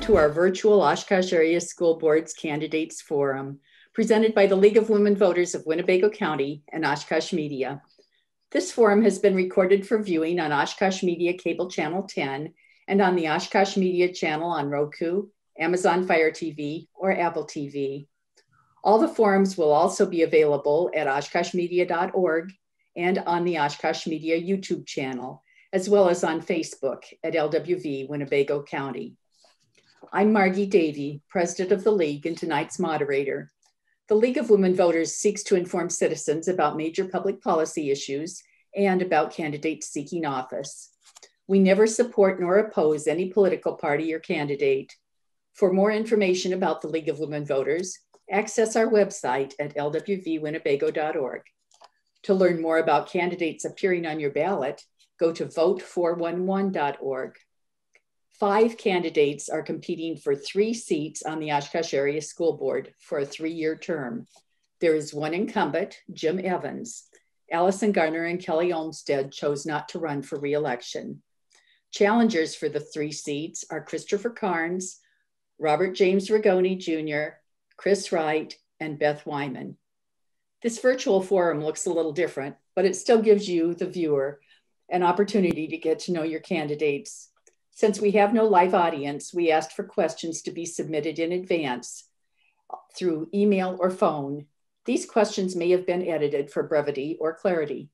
to our virtual Oshkosh Area School Board's Candidates Forum, presented by the League of Women Voters of Winnebago County and Oshkosh Media. This forum has been recorded for viewing on Oshkosh Media Cable Channel 10 and on the Oshkosh Media channel on Roku, Amazon Fire TV, or Apple TV. All the forums will also be available at oshkoshmedia.org and on the Oshkosh Media YouTube channel, as well as on Facebook at LWV Winnebago County. I'm Margie Davey, President of the League and tonight's moderator. The League of Women Voters seeks to inform citizens about major public policy issues and about candidates seeking office. We never support nor oppose any political party or candidate. For more information about the League of Women Voters, access our website at lwvwinnebago.org. To learn more about candidates appearing on your ballot, go to vote411.org. 5 candidates are competing for 3 seats on the Oshkosh Area School Board for a 3-year term. There is one incumbent, Jim Evans. Allison Garner and Kelly Olmstead chose not to run for re-election. Challengers for the 3 seats are Christopher Carnes, Robert James Rigoni Jr., Chris Wright, and Beth Wyman. This virtual forum looks a little different, but it still gives you, the viewer, an opportunity to get to know your candidates. Since we have no live audience, we asked for questions to be submitted in advance through email or phone. These questions may have been edited for brevity or clarity.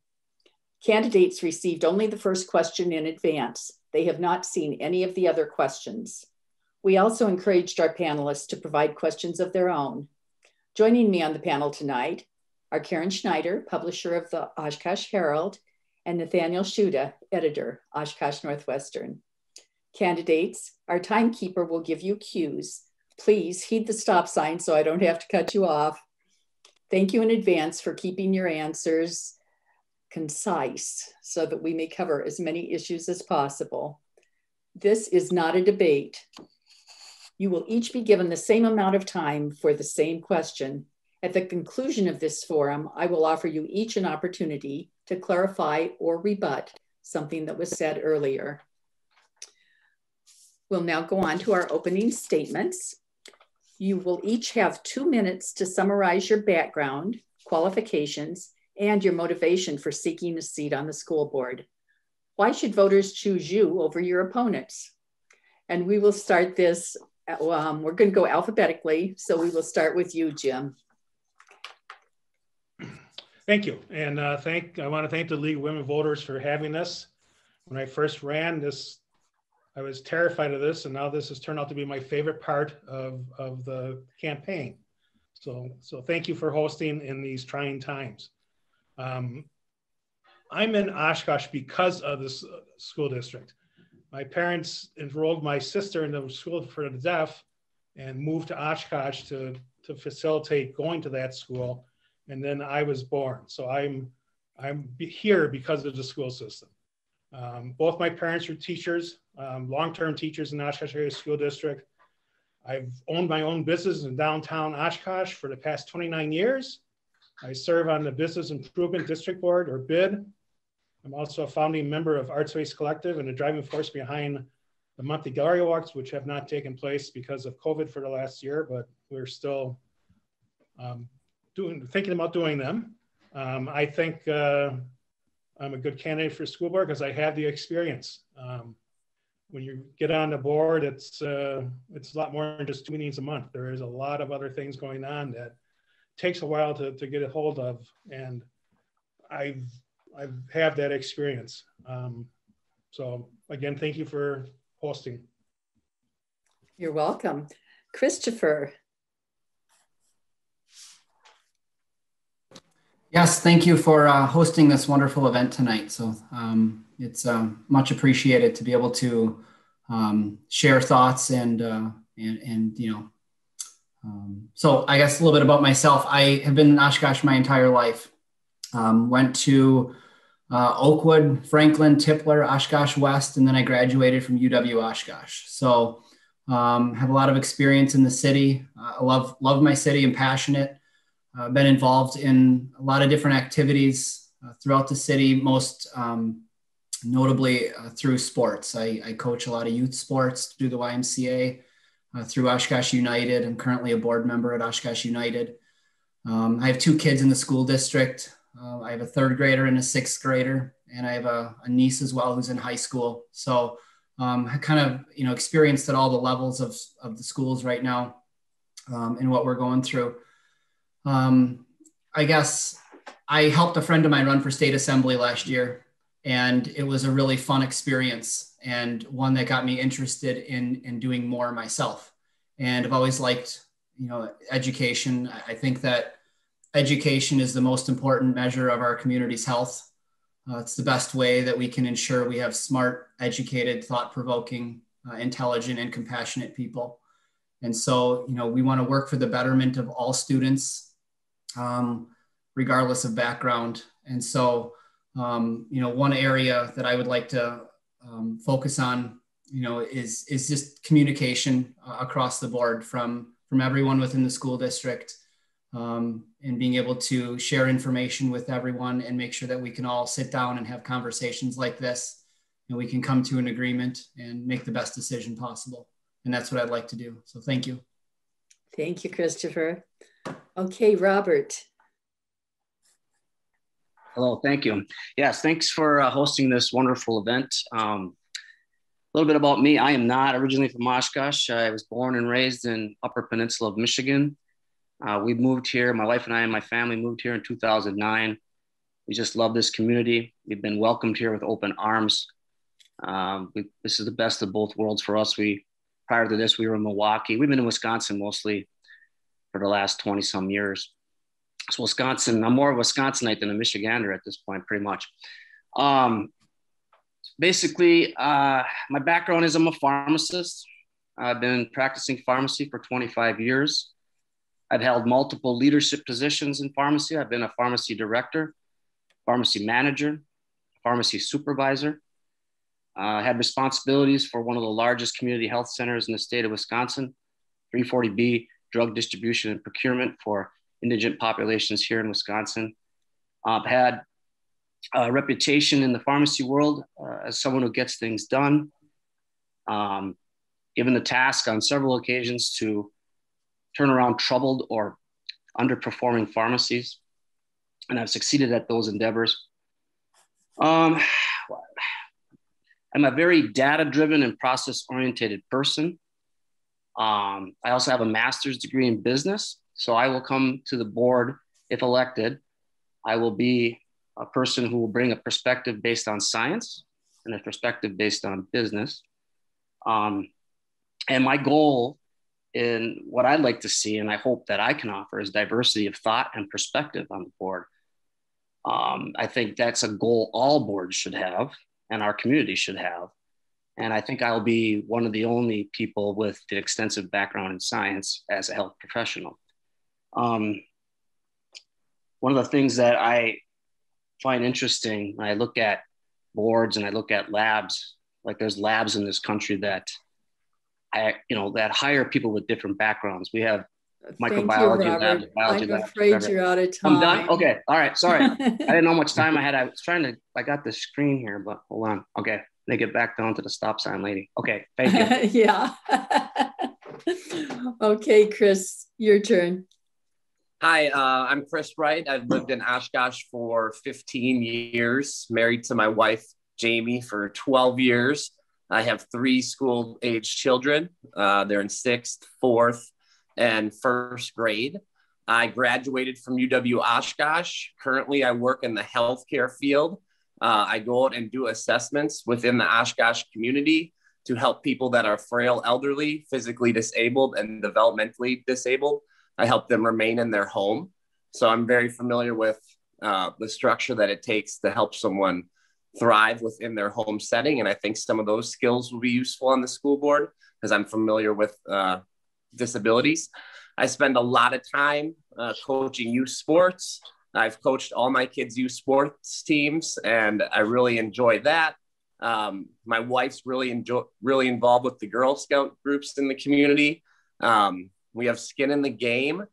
Candidates received only the first question in advance. They have not seen any of the other questions. We also encouraged our panelists to provide questions of their own. Joining me on the panel tonight are Karen Schneider, publisher of the Oshkosh Herald, and Nathaniel Shuda, editor, Oshkosh Northwestern. Candidates, our timekeeper will give you cues. Please heed the stop sign so I don't have to cut you off. Thank you in advance for keeping your answers concise so that we may cover as many issues as possible. This is not a debate. You will each be given the same amount of time for the same question. At the conclusion of this forum, I will offer you each an opportunity to clarify or rebut something that was said earlier. We'll now go on to our opening statements. You will each have 2 minutes to summarize your background, qualifications, and your motivation for seeking a seat on the school board. Why should voters choose you over your opponents? And we will start this, we're going to go alphabetically, so we will start with you, Jim. Thank you. And I want to thank the League of Women Voters for having us. When I first ran this, I was terrified of this, and now this has turned out to be my favorite part of the campaign. So thank you for hosting in these trying times. I'm in Oshkosh because of this school district. My parents enrolled my sister into school for the deaf and moved to Oshkosh to facilitate going to that school. And then I was born. So I'm here because of the school system. Both my parents were teachers, long-term teachers in the Oshkosh Area School District. I've owned my own business in downtown Oshkosh for the past 29 years. I serve on the Business Improvement District Board, or BID. I'm also a founding member of Arts Waste Collective and a driving force behind the monthly gallery walks, which have not taken place because of COVID for the last year, but we're still thinking about doing them. I think I'm a good candidate for school board because I have the experience. When you get on the board, it's a lot more than just 2 meetings a month. There is a lot of other things going on that takes a while to get a hold of, and I have that experience. So again, thank you for hosting. You're welcome. Christopher. Yes, thank you for hosting this wonderful event tonight. So it's much appreciated to be able to share thoughts and you know. So I guess a little bit about myself. I have been in Oshkosh my entire life. Went to Oakwood, Franklin, Tipler, Oshkosh West, and then I graduated from UW Oshkosh. So have a lot of experience in the city. I love my city and passionate. Been involved in a lot of different activities throughout the city, most notably through sports. I coach a lot of youth sports through the YMCA. through Oshkosh United. I'm currently a board member at Oshkosh United. I have 2 kids in the school district. I have a 3rd grader and a 6th grader, and I have a niece as well who's in high school. So I kind of, experienced at all the levels of the schools right now and what we're going through. I guess I helped a friend of mine run for state assembly last year, and it was a really fun experience and one that got me interested in doing more myself. And I've always liked, education. I think that education is the most important measure of our community's health. It's the best way that we can ensure we have smart, educated, thought-provoking, intelligent, and compassionate people. And so, we want to work for the betterment of all students, regardless of background. And so, one area that I would like to focus on, is just communication across the board from everyone within the school district, and being able to share information with everyone and make sure that we can all sit down and have conversations like this, and we can come to an agreement and make the best decision possible. And that's what I'd like to do. So thank you. Thank you, Christopher. Okay, Robert. Hello, thank you. Yes, thanks for hosting this wonderful event. A little bit about me. I am not originally from Oshkosh. I was born and raised in Upper Peninsula of Michigan. We moved here, my wife and I and my family moved here in 2009. We just love this community. We've been welcomed here with open arms. This is the best of both worlds for us. Prior to this, we were in Milwaukee. We've been in Wisconsin mostly for the last 20 some years. So Wisconsin, I'm more of a Wisconsinite than a Michigander at this point, pretty much. Basically, my background is I'm a pharmacist. I've been practicing pharmacy for 25 years. I've held multiple leadership positions in pharmacy. I've been a pharmacy director, pharmacy manager, pharmacy supervisor. I had responsibilities for one of the largest community health centers in the state of Wisconsin, 340B, drug distribution and procurement for indigent populations here in Wisconsin. I've had a reputation in the pharmacy world as someone who gets things done. Given the task on several occasions to turn around troubled or underperforming pharmacies, and I've succeeded at those endeavors. I'm a very data-driven and process-oriented person. I also have a master's degree in business, so I will come to the board if elected. I will be a person who will bring a perspective based on science and a perspective based on business. And my goal in what I'd like to see, and I hope that I can offer, is diversity of thought and perspective on the board. I think that's a goal all boards should have and our community should have. And I think I'll be one of the only people with the extensive background in science as a health professional. One of the things that I find interesting when I look at boards and I look at labs, like there's labs in this country that that hire people with different backgrounds. We have microbiology labs, biology labs. I'm afraid you're out of time. I'm done. Okay. All right. Sorry. I didn't know how much time I had. I got the screen here, but hold on. Okay. They get back down to the stop sign lady. Okay. Thank you. Yeah. Okay, Chris, your turn. Hi, I'm Chris Wright. I've lived in Oshkosh for 15 years, married to my wife, Jamie, for 12 years. I have 3 school-age children. They're in 6th, 4th, and 1st grade. I graduated from UW Oshkosh. Currently, I work in the healthcare field. I go out and do assessments within the Oshkosh community to help people that are frail, elderly, physically disabled, and developmentally disabled. I help them remain in their home. So I'm very familiar with the structure that it takes to help someone thrive within their home setting. And I think some of those skills will be useful on the school board because I'm familiar with disabilities. I spend a lot of time coaching youth sports. I've coached all my kids' youth sports teams, and I really enjoy that. My wife's really involved with the Girl Scout groups in the community. We have skin in the game,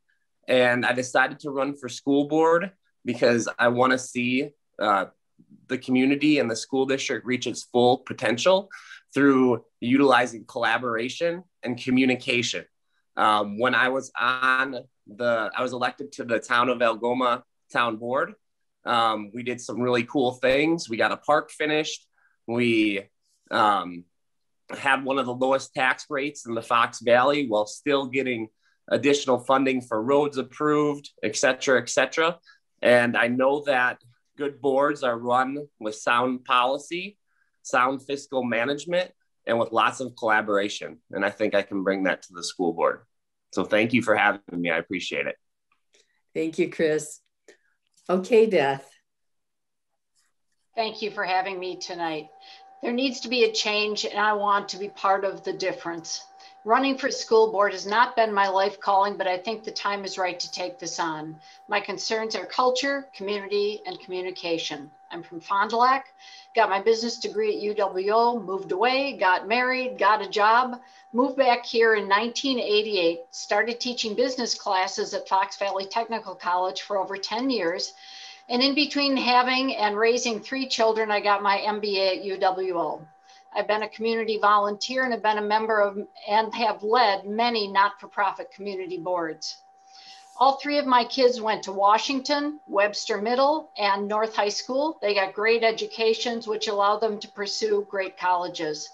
and I decided to run for school board because I want to see the community and the school district reach its full potential. through utilizing collaboration and communication. When I was elected to the town of Algoma town board. We did some really cool things. We got a park finished. We had one of the lowest tax rates in the Fox Valley while still getting additional funding for roads approved, et cetera, et cetera. And I know that good boards are run with sound policy, sound fiscal management, and with lots of collaboration. And I think I can bring that to the school board. So thank you for having me. I appreciate it. Thank you, Chris. Okay, Beth. Thank you for having me tonight. There needs to be a change, and I want to be part of the difference. Running for school board has not been my life calling, but I think the time is right to take this on. My concerns are culture, community, and communication. I'm from Fond du Lac, got my business degree at UWO, moved away, got married, got a job, moved back here in 1988, started teaching business classes at Fox Valley Technical College for over 10 years. And in between having and raising 3 children, I got my MBA at UWO. I've been a community volunteer and have been a member of and have led many not-for-profit community boards. All 3 of my kids went to Washington, Webster Middle, and North High School. They got great educations, which allowed them to pursue great colleges.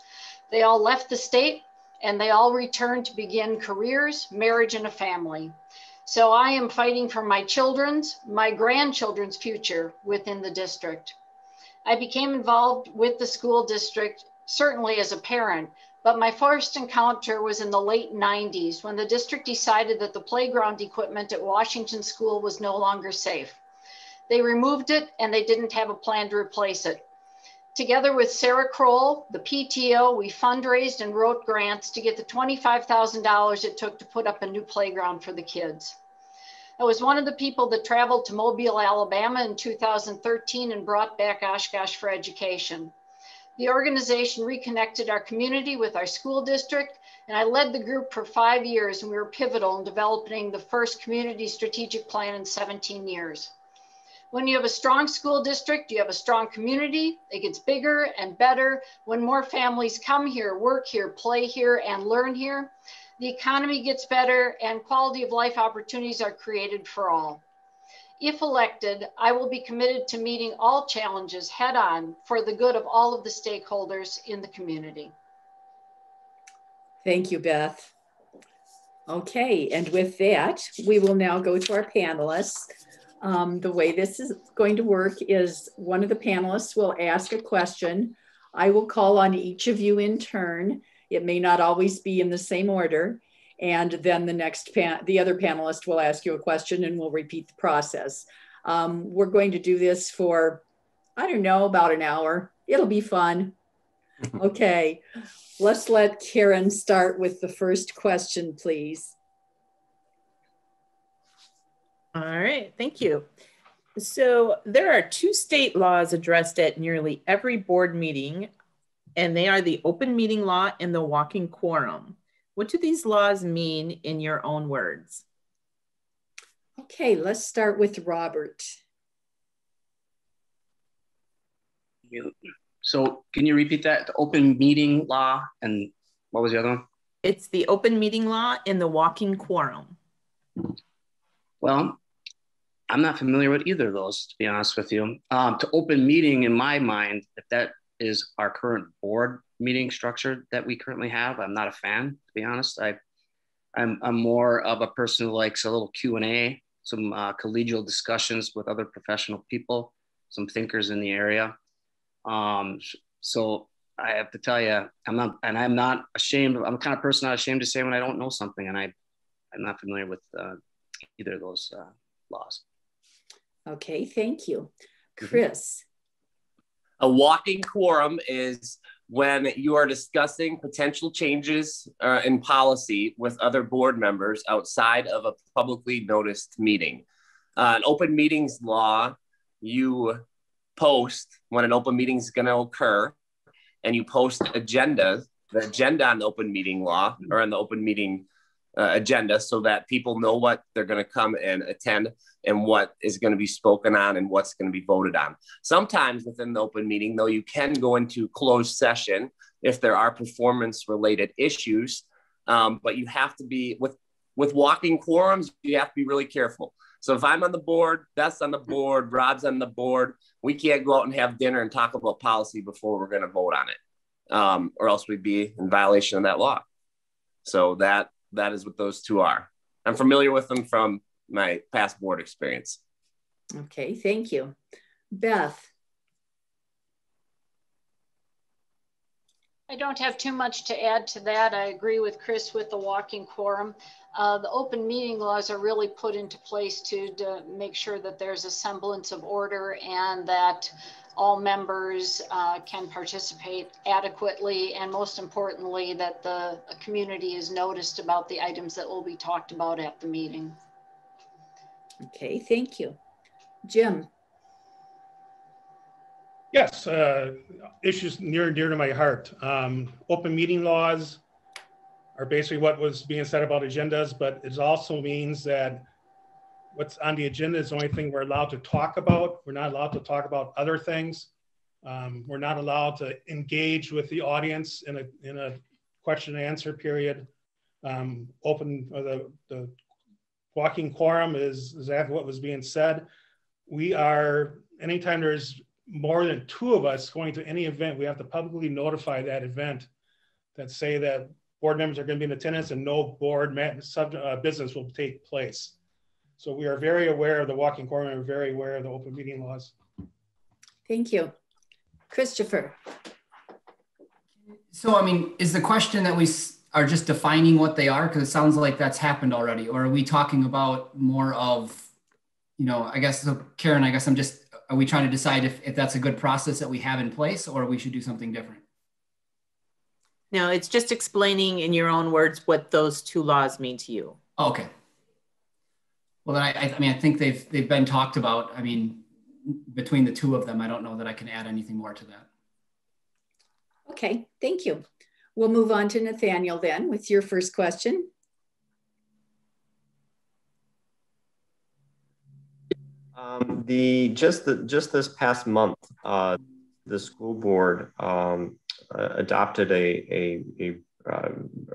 They all left the state and they all returned to begin careers, marriage, and a family. So I am fighting for my children's, my grandchildren's future within the district. I became involved with the school district certainly as a parent, but my first encounter was in the late 90s when the district decided that the playground equipment at Washington School was no longer safe. They removed it and they didn't have a plan to replace it. Together with Sarah Kroll, the PTO, we fundraised and wrote grants to get the $25,000 it took to put up a new playground for the kids. I was one of the people that traveled to Mobile, Alabama in 2013 and brought back Oshkosh for education. The organization reconnected our community with our school district, and I led the group for 5 years, and we were pivotal in developing the first community strategic plan in 17 years. When you have a strong school district, you have a strong community. It gets bigger and better when more families come here, work here, play here, and learn here. The economy gets better and quality of life opportunities are created for all. If elected, I will be committed to meeting all challenges head on for the good of all of the stakeholders in the community. Thank you, Beth. Okay, and with that, we will now go to our panelists. The way this is going to work is one of the panelists will ask a question. I will call on each of you in turn. It may not always be in the same order. And then the other panelist will ask you a question and we'll repeat the process. We're going to do this for, I don't know, about an hour. It'll be fun. Okay, let's let Karen start with the first question, please. All right, thank you. So there are 2 state laws addressed at nearly every board meeting, and they are the open meeting law and the walking quorum. What do these laws mean in your own words? Okay, let's start with Robert. So can you repeat that? The open meeting law and what was the other one? It's the open meeting law and the walking quorum. Well, I'm not familiar with either of those, to be honest with you. To open meeting, in my mind, if that is our current board meeting structure that we currently have, I'm not a fan, to be honest. I'm more of a person who likes a little Q&A, some collegial discussions with other professional people, some thinkers in the area. So I have to tell you, I'm not ashamed. I'm the kind of person not ashamed to say when I don't know something, and I'm not familiar with either of those laws. Okay, thank you. Chris. A walking quorum is when you are discussing potential changes in policy with other board members outside of a publicly noticed meeting. An open meetings law, you post when an open meeting is going to occur, and you post the agenda on the open meeting law or on the open meeting agenda so that people know what they're going to come and attend and what is going to be spoken on and what's going to be voted on. Sometimes within the open meeting, though, you can go into closed session if there are performance related issues, but you have to be with walking quorums, you have to be really careful. So if I'm on the board, Beth's on the board, Rob's on the board, we can't go out and have dinner and talk about policy before we're going to vote on it, or else we'd be in violation of that law. So that is what those two are. I'm familiar with them from my past board experience. Okay, thank you. Beth. I don't have too much to add to that. I agree with Chris with the walking quorum. The open meeting laws are really put into place to make sure that there's a semblance of order and that all members can participate adequately, and most importantly, that the community is noticed about the items that will be talked about at the meeting. Okay, thank you. Jim. Yes, issues near and dear to my heart. Open meeting laws are basically what was being said about agendas, but it also means that what's on the agenda is the only thing we're allowed to talk about. We're not allowed to talk about other things. We're not allowed to engage with the audience in a question and answer period. The walking quorum is exactly what was being said. We are, anytime there's more than two of us going to any event, we have to publicly notify that event that say that board members are going to be in attendance and no board business will take place. So we are very aware of the walking quorum and we're very aware of the open meeting laws. Thank you. Christopher. So, I mean, is the question that we are just defining what they are? Because it sounds like that's happened already. Or are we talking about more of, I guess, so Karen, I guess are we trying to decide if that's a good process that we have in place or we should do something different? No, it's just explaining in your own words what those two laws mean to you. Oh, okay. Well, then I think they've been talked about. I mean, between the two of them, I don't know that I can add anything more to that. Okay, thank you. We'll move on to Nathaniel then with your first question. Just this past month, the school board adopted a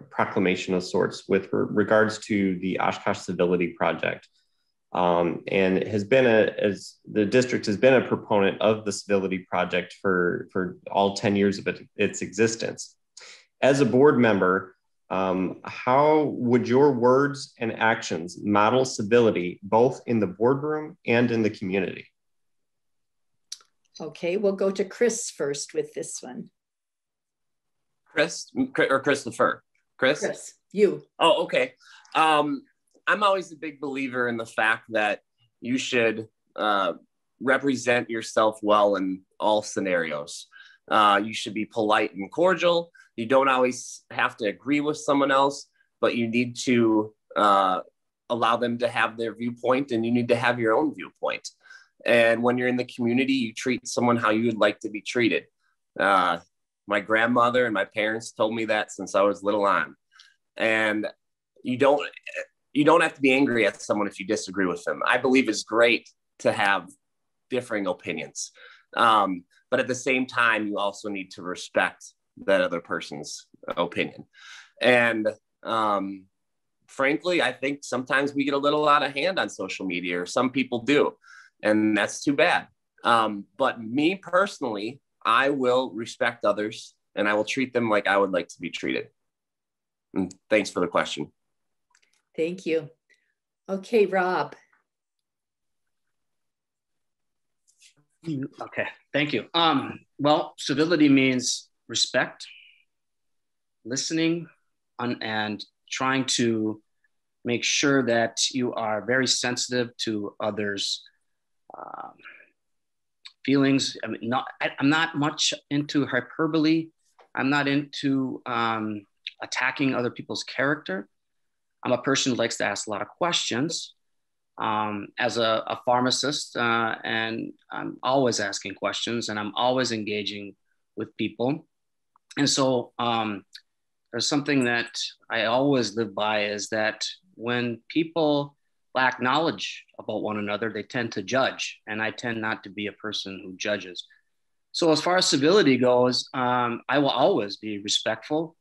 proclamation of sorts with regards to the Oshkosh Civility Project, and the district has been a proponent of the Civility Project for all 10 years of its existence. As a board member, how would your words and actions model civility both in the boardroom and in the community? Okay, we'll go to Chris first with this one. Chris or Christopher? Chris, you. Oh, okay. I'm always a big believer in the fact that you should represent yourself well in all scenarios. You should be polite and cordial. You don't always have to agree with someone else, but you need to allow them to have their viewpoint and you need to have your own viewpoint. And when you're in the community, you treat someone how you would like to be treated. My grandmother and my parents told me that since I was little on. And you don't have to be angry at someone if you disagree with them. I believe it's great to have differing opinions. But at the same time, you also need to respect that other person's opinion. And frankly, I think sometimes we get a little out of hand on social media, or some people do, and that's too bad. But me personally, I will respect others and I will treat them like I would like to be treated. And thanks for the question. Thank you. Okay, Rob. Okay, thank you. Well, civility means respect, listening, and trying to make sure that you are very sensitive to others' feelings. I mean, I'm not much into hyperbole. I'm not into attacking other people's character. I'm a person who likes to ask a lot of questions. As a pharmacist, and I'm always asking questions and I'm always engaging with people. And so there's something that I always live by, is that when people lack knowledge about one another, they tend to judge. And I tend not to be a person who judges. So as far as civility goes, I will always be respectful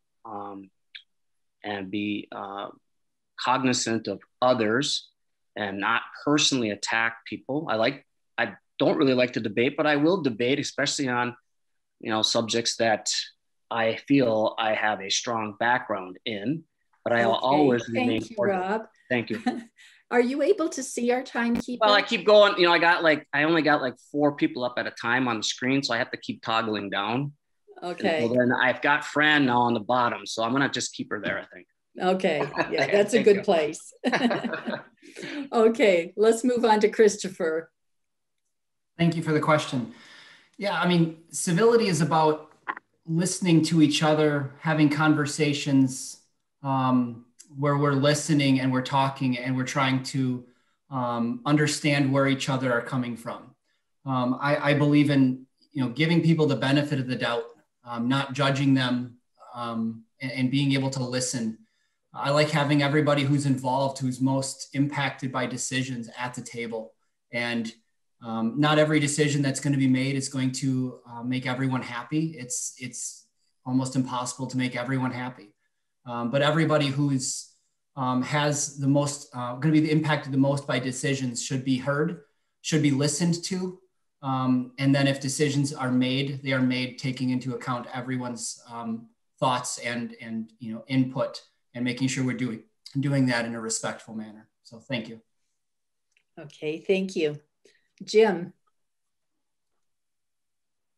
and be cognizant of others and not personally attack people. I don't really like to debate, but I will debate, especially on, subjects that I feel I have a strong background in, but I will always remain. Thank you, Rob. Thank you. Are you able to see our timekeeper? Well, I keep going. I only got like 4 people up at a time on the screen, so I have to keep toggling down. Okay. And then I've got Fran now on the bottom, so I'm gonna just keep her there, I think. Okay. Yeah, that's a good place. Okay, let's move on to Christopher. Thank you for the question. Yeah, I mean, civility is about listening to each other, having conversations where we're listening and we're talking and we're trying to understand where each other are coming from. I believe in giving people the benefit of the doubt, not judging them, and being able to listen. I like having everybody who's involved, who's most impacted by decisions at the table. And not every decision that's going to be made is going to make everyone happy. It's almost impossible to make everyone happy. But everybody who's has the most, going to be impacted the most by decisions should be heard, should be listened to. And then if decisions are made, they are made taking into account everyone's thoughts and input, and making sure we're doing that in a respectful manner. So thank you. Okay, thank you. Jim.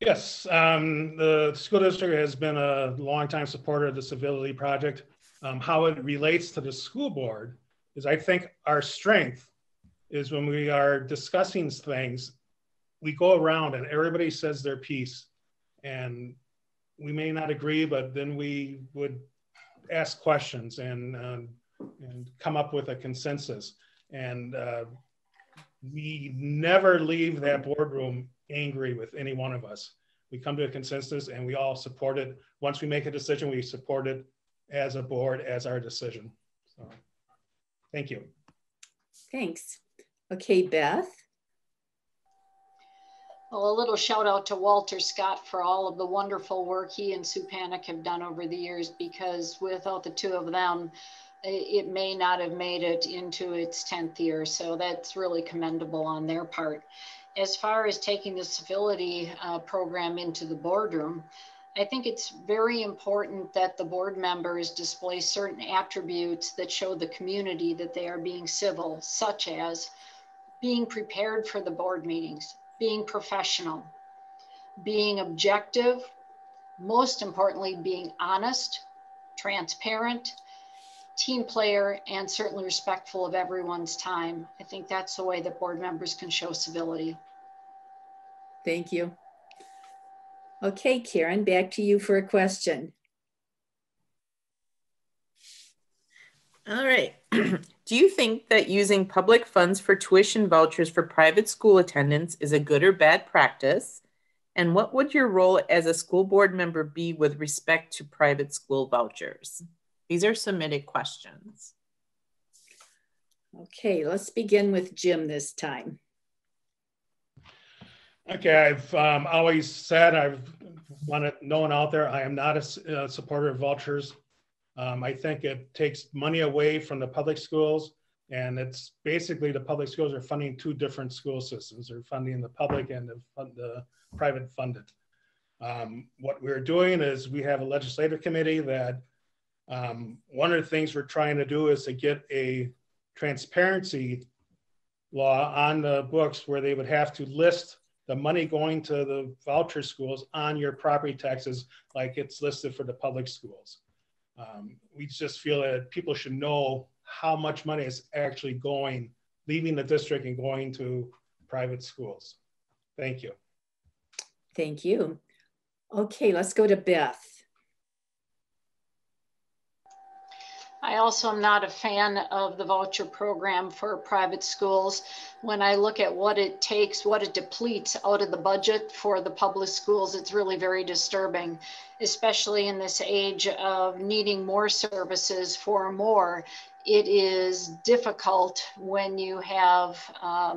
Yes, the school district has been a longtime supporter of the Civility Project. How it relates to the school board is, I think our strength is when we are discussing things, we go around and everybody says their piece, and we may not agree, but then we would ask questions and come up with a consensus. And we never leave that boardroom angry with any one of us. We come to a consensus and we all support it. Once we make a decision, we support it as a board, as our decision. So, thank you. Thanks. Okay, Beth. Well, a little shout out to Walter Scott for all of the wonderful work he and Sue Panic have done over the years, because without the two of them, it may not have made it into its 10th year. So that's really commendable on their part. As far as taking the civility program into the boardroom, I think it's very important that the board members display certain attributes that show the community that they are being civil, such as being prepared for the board meetings, being professional, being objective, most importantly, being honest, transparent, team player, and certainly respectful of everyone's time. I think that's the way that board members can show civility. Thank you. Okay, Karen, back to you for a question. All right. Do you think that using public funds for tuition vouchers for private school attendance is a good or bad practice? And what would your role as a school board member be with respect to private school vouchers? These are submitted questions. Okay, let's begin with Jim this time. Okay, I've always said, I've wanted no one out there, I am not a supporter of vouchers. I think it takes money away from the public schools, and it's basically the public schools are funding 2 different school systems. They're funding the public and the private funded. What we're doing is we have a legislative committee that one of the things we're trying to do is to get a transparency law on the books where they would have to list the money going to the voucher schools on your property taxes like it's listed for the public schools. We just feel that people should know how much money is actually leaving the district and going to private schools. Thank you. Thank you. Okay, let's go to Beth. I also am not a fan of the voucher program for private schools. When I look at what it takes, what it depletes out of the budget for the public schools, it's really very disturbing, especially in this age of needing more services for more. It is difficult when you have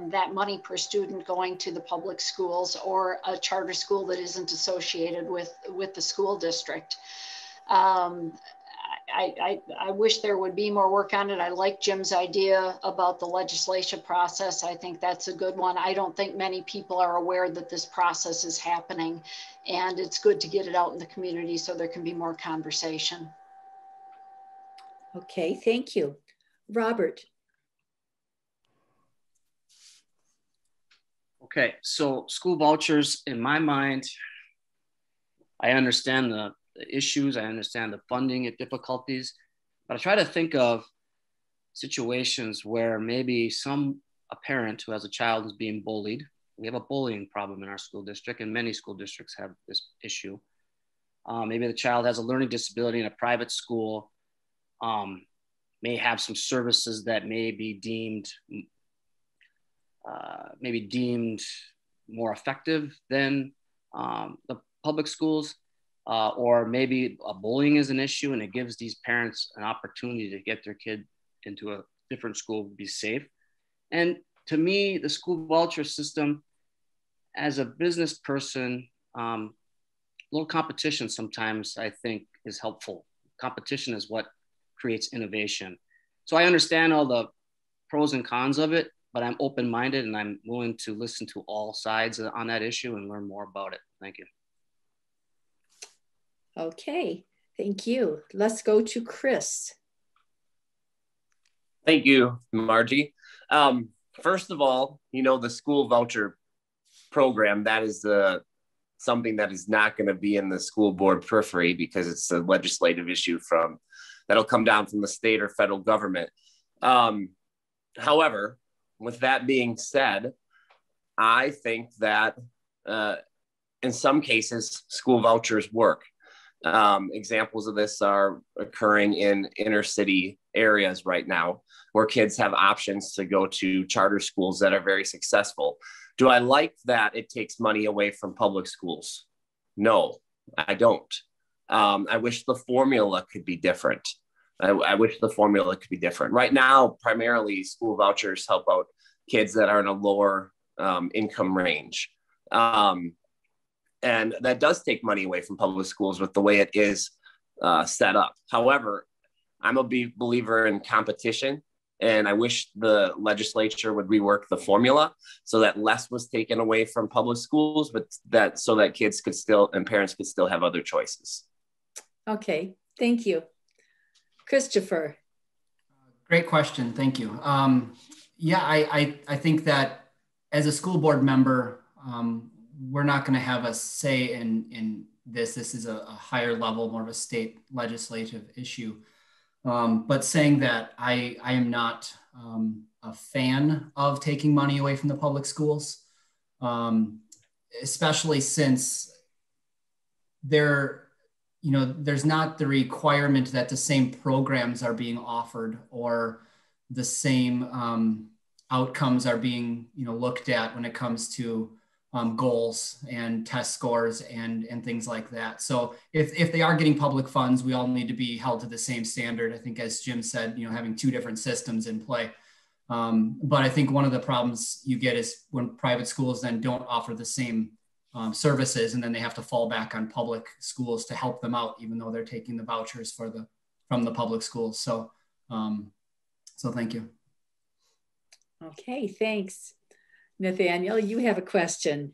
that money per student going to the public schools or a charter school that isn't associated with the school district. I wish there would be more work on it. I like Jim's idea about the legislation process. I think that's a good one. I don't think many people are aware that this process is happening, and it's good to get it out in the community so there can be more conversation. Okay, thank you. Robert. Okay, so school vouchers, in my mind, I understand the issues, I understand the funding difficulties, but I try to think of situations where maybe a parent who has a child is being bullied. We have a bullying problem in our school district, and many school districts have this issue. Maybe the child has a learning disability in a private school, may have some services that may be deemed more effective than the public schools. Or maybe bullying is an issue and it gives these parents an opportunity to get their kid into a different school, be safe. And to me, the school voucher system, as a business person, a little competition sometimes I think is helpful. Competition is what creates innovation. So I understand all the pros and cons of it, but I'm open-minded and I'm willing to listen to all sides on that issue and learn more about it. Thank you. Okay, thank you. Let's go to Chris. Thank you, Margie. First of all, the school voucher program, that is something that is not going to be in the school board periphery because it's a legislative issue that'll come down from the state or federal government. However, with that being said, I think that in some cases, school vouchers work. Examples of this are occurring in inner city areas right now, where kids have options to go to charter schools that are very successful. Do I like that it takes money away from public schools? No, I don't. I wish the formula could be different. I wish the formula could be different. Right now, primarily school vouchers help out kids that are in a lower income range. And that does take money away from public schools with the way it is set up. However, I'm a believer in competition, and I wish the legislature would rework the formula so that less was taken away from public schools, but so that kids could still, and parents could still have other choices. Okay, thank you. Christopher. Great question, thank you. Yeah, I think that as a school board member, we're not going to have a say in this. This is a higher level, more of a state legislative issue. But saying that I am not a fan of taking money away from the public schools, especially since there's not the requirement that the same programs are being offered or the same outcomes are being looked at when it comes to goals and test scores and things like that. So if they are getting public funds, we all need to be held to the same standard. I think, as Jim said, having two different systems in play. But I think one of the problems you get is when private schools then don't offer the same services, and then they have to fall back on public schools to help them out, even though they're taking the vouchers from the public schools. So thank you. Okay, thanks. Nathaniel, you have a question.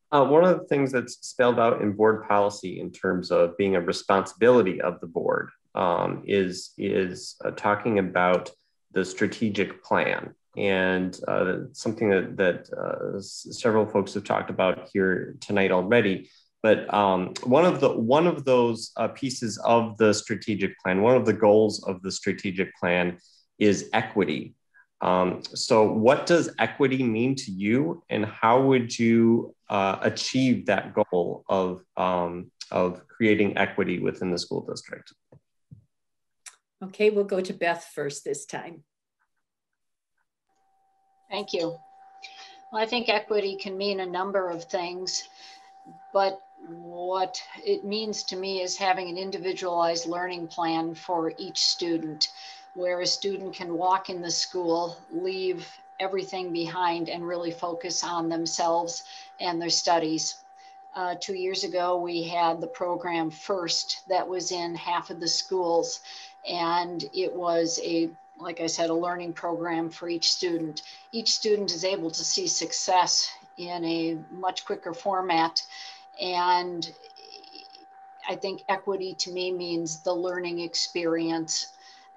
One of the things that's spelled out in board policy in terms of being a responsibility of the board is talking about the strategic plan, and something that several folks have talked about here tonight already. But one of those pieces of the strategic plan, one of the goals of the strategic plan, is equity. So what does equity mean to you, and how would you achieve that goal of creating equity within the school district? Okay, we'll go to Beth first this time. Thank you. Well, I think equity can mean a number of things, but what it means to me is having an individualized learning plan for each student, where a student can walk in the school, leave everything behind, and really focus on themselves and their studies. 2 years ago, we had the program First that was in half of the schools, and it was like I said, a learning program for each student. Each student is able to see success in a much quicker format. And I think equity to me means the learning experience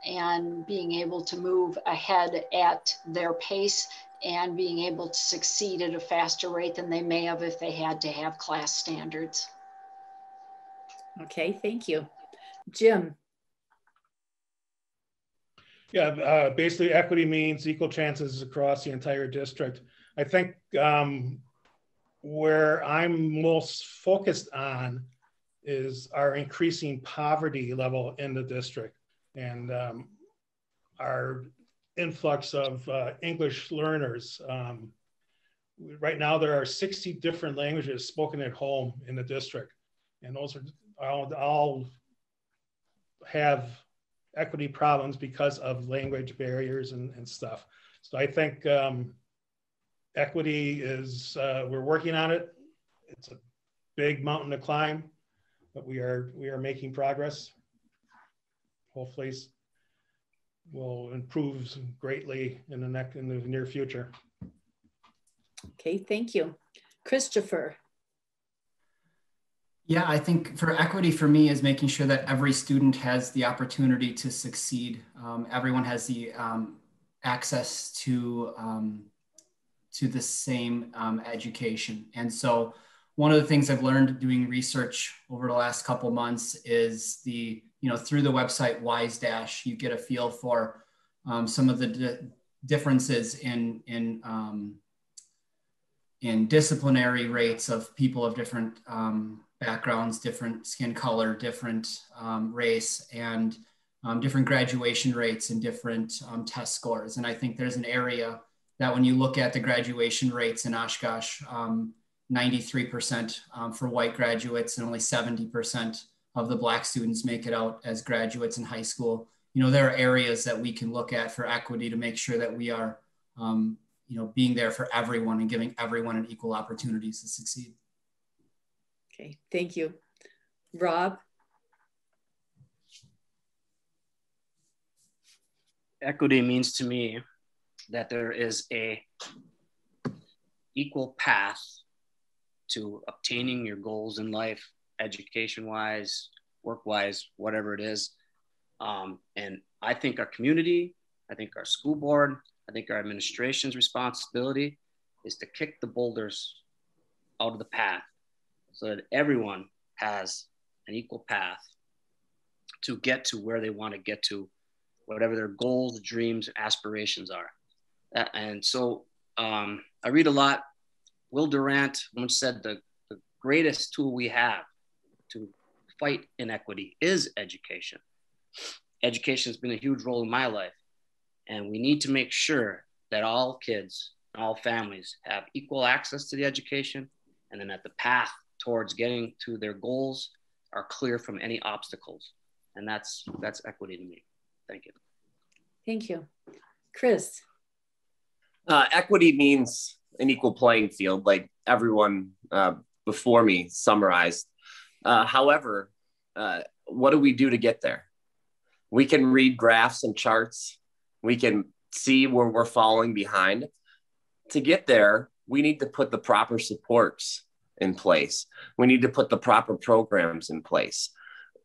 and being able to move ahead at their pace and being able to succeed at a faster rate than they may have if they had to have class standards. Okay, thank you. Jim. Yeah, basically equity means equal chances across the entire district. I think where I'm most focused on is our increasing poverty level in the district and our influx of English learners. Right now, there are 60 different languages spoken at home in the district, and those are all have equity problems because of language barriers and stuff. So I think equity is, we're working on it. It's a big mountain to climb, but we are making progress. Hopefully will improve greatly in the near future. Okay, thank you. Christopher. Yeah, I think for equity for me is making sure that every student has the opportunity to succeed. Everyone has the access to the same education. And so one of the things I've learned doing research over the last couple months is through the website Wise Dash, you get a feel for some of the differences in disciplinary rates of people of different backgrounds, different skin color, different race, and different graduation rates and different test scores. And I think there's an area that when you look at the graduation rates in Oshkosh, 93% for white graduates and only 70% of the Black students make it out as graduates in high school. There are areas that we can look at for equity to make sure that we are being there for everyone and giving everyone an equal opportunities to succeed. Okay, thank you. Rob? Equity means to me that there is a equal path to obtaining your goals in life, education-wise, work-wise, whatever it is. And I think our community, I think our school board, I think our administration's responsibility is to kick the boulders out of the path so that everyone has an equal path to get to where they want to get to, whatever their goals, dreams, aspirations are. And so I read a lot. Will Durant once said the greatest tool we have to fight inequity is education. Education has been a huge role in my life. And we need to make sure that all kids, all families have equal access to the education, and then that the path towards getting to their goals are clear from any obstacles. And that's equity to me. Thank you. Thank you. Chris. Equity means an equal playing field, like everyone before me summarized. However, what do we do to get there? We can read graphs and charts. We can see where we're falling behind. To get there, we need to put the proper supports in place. We need to put the proper programs in place.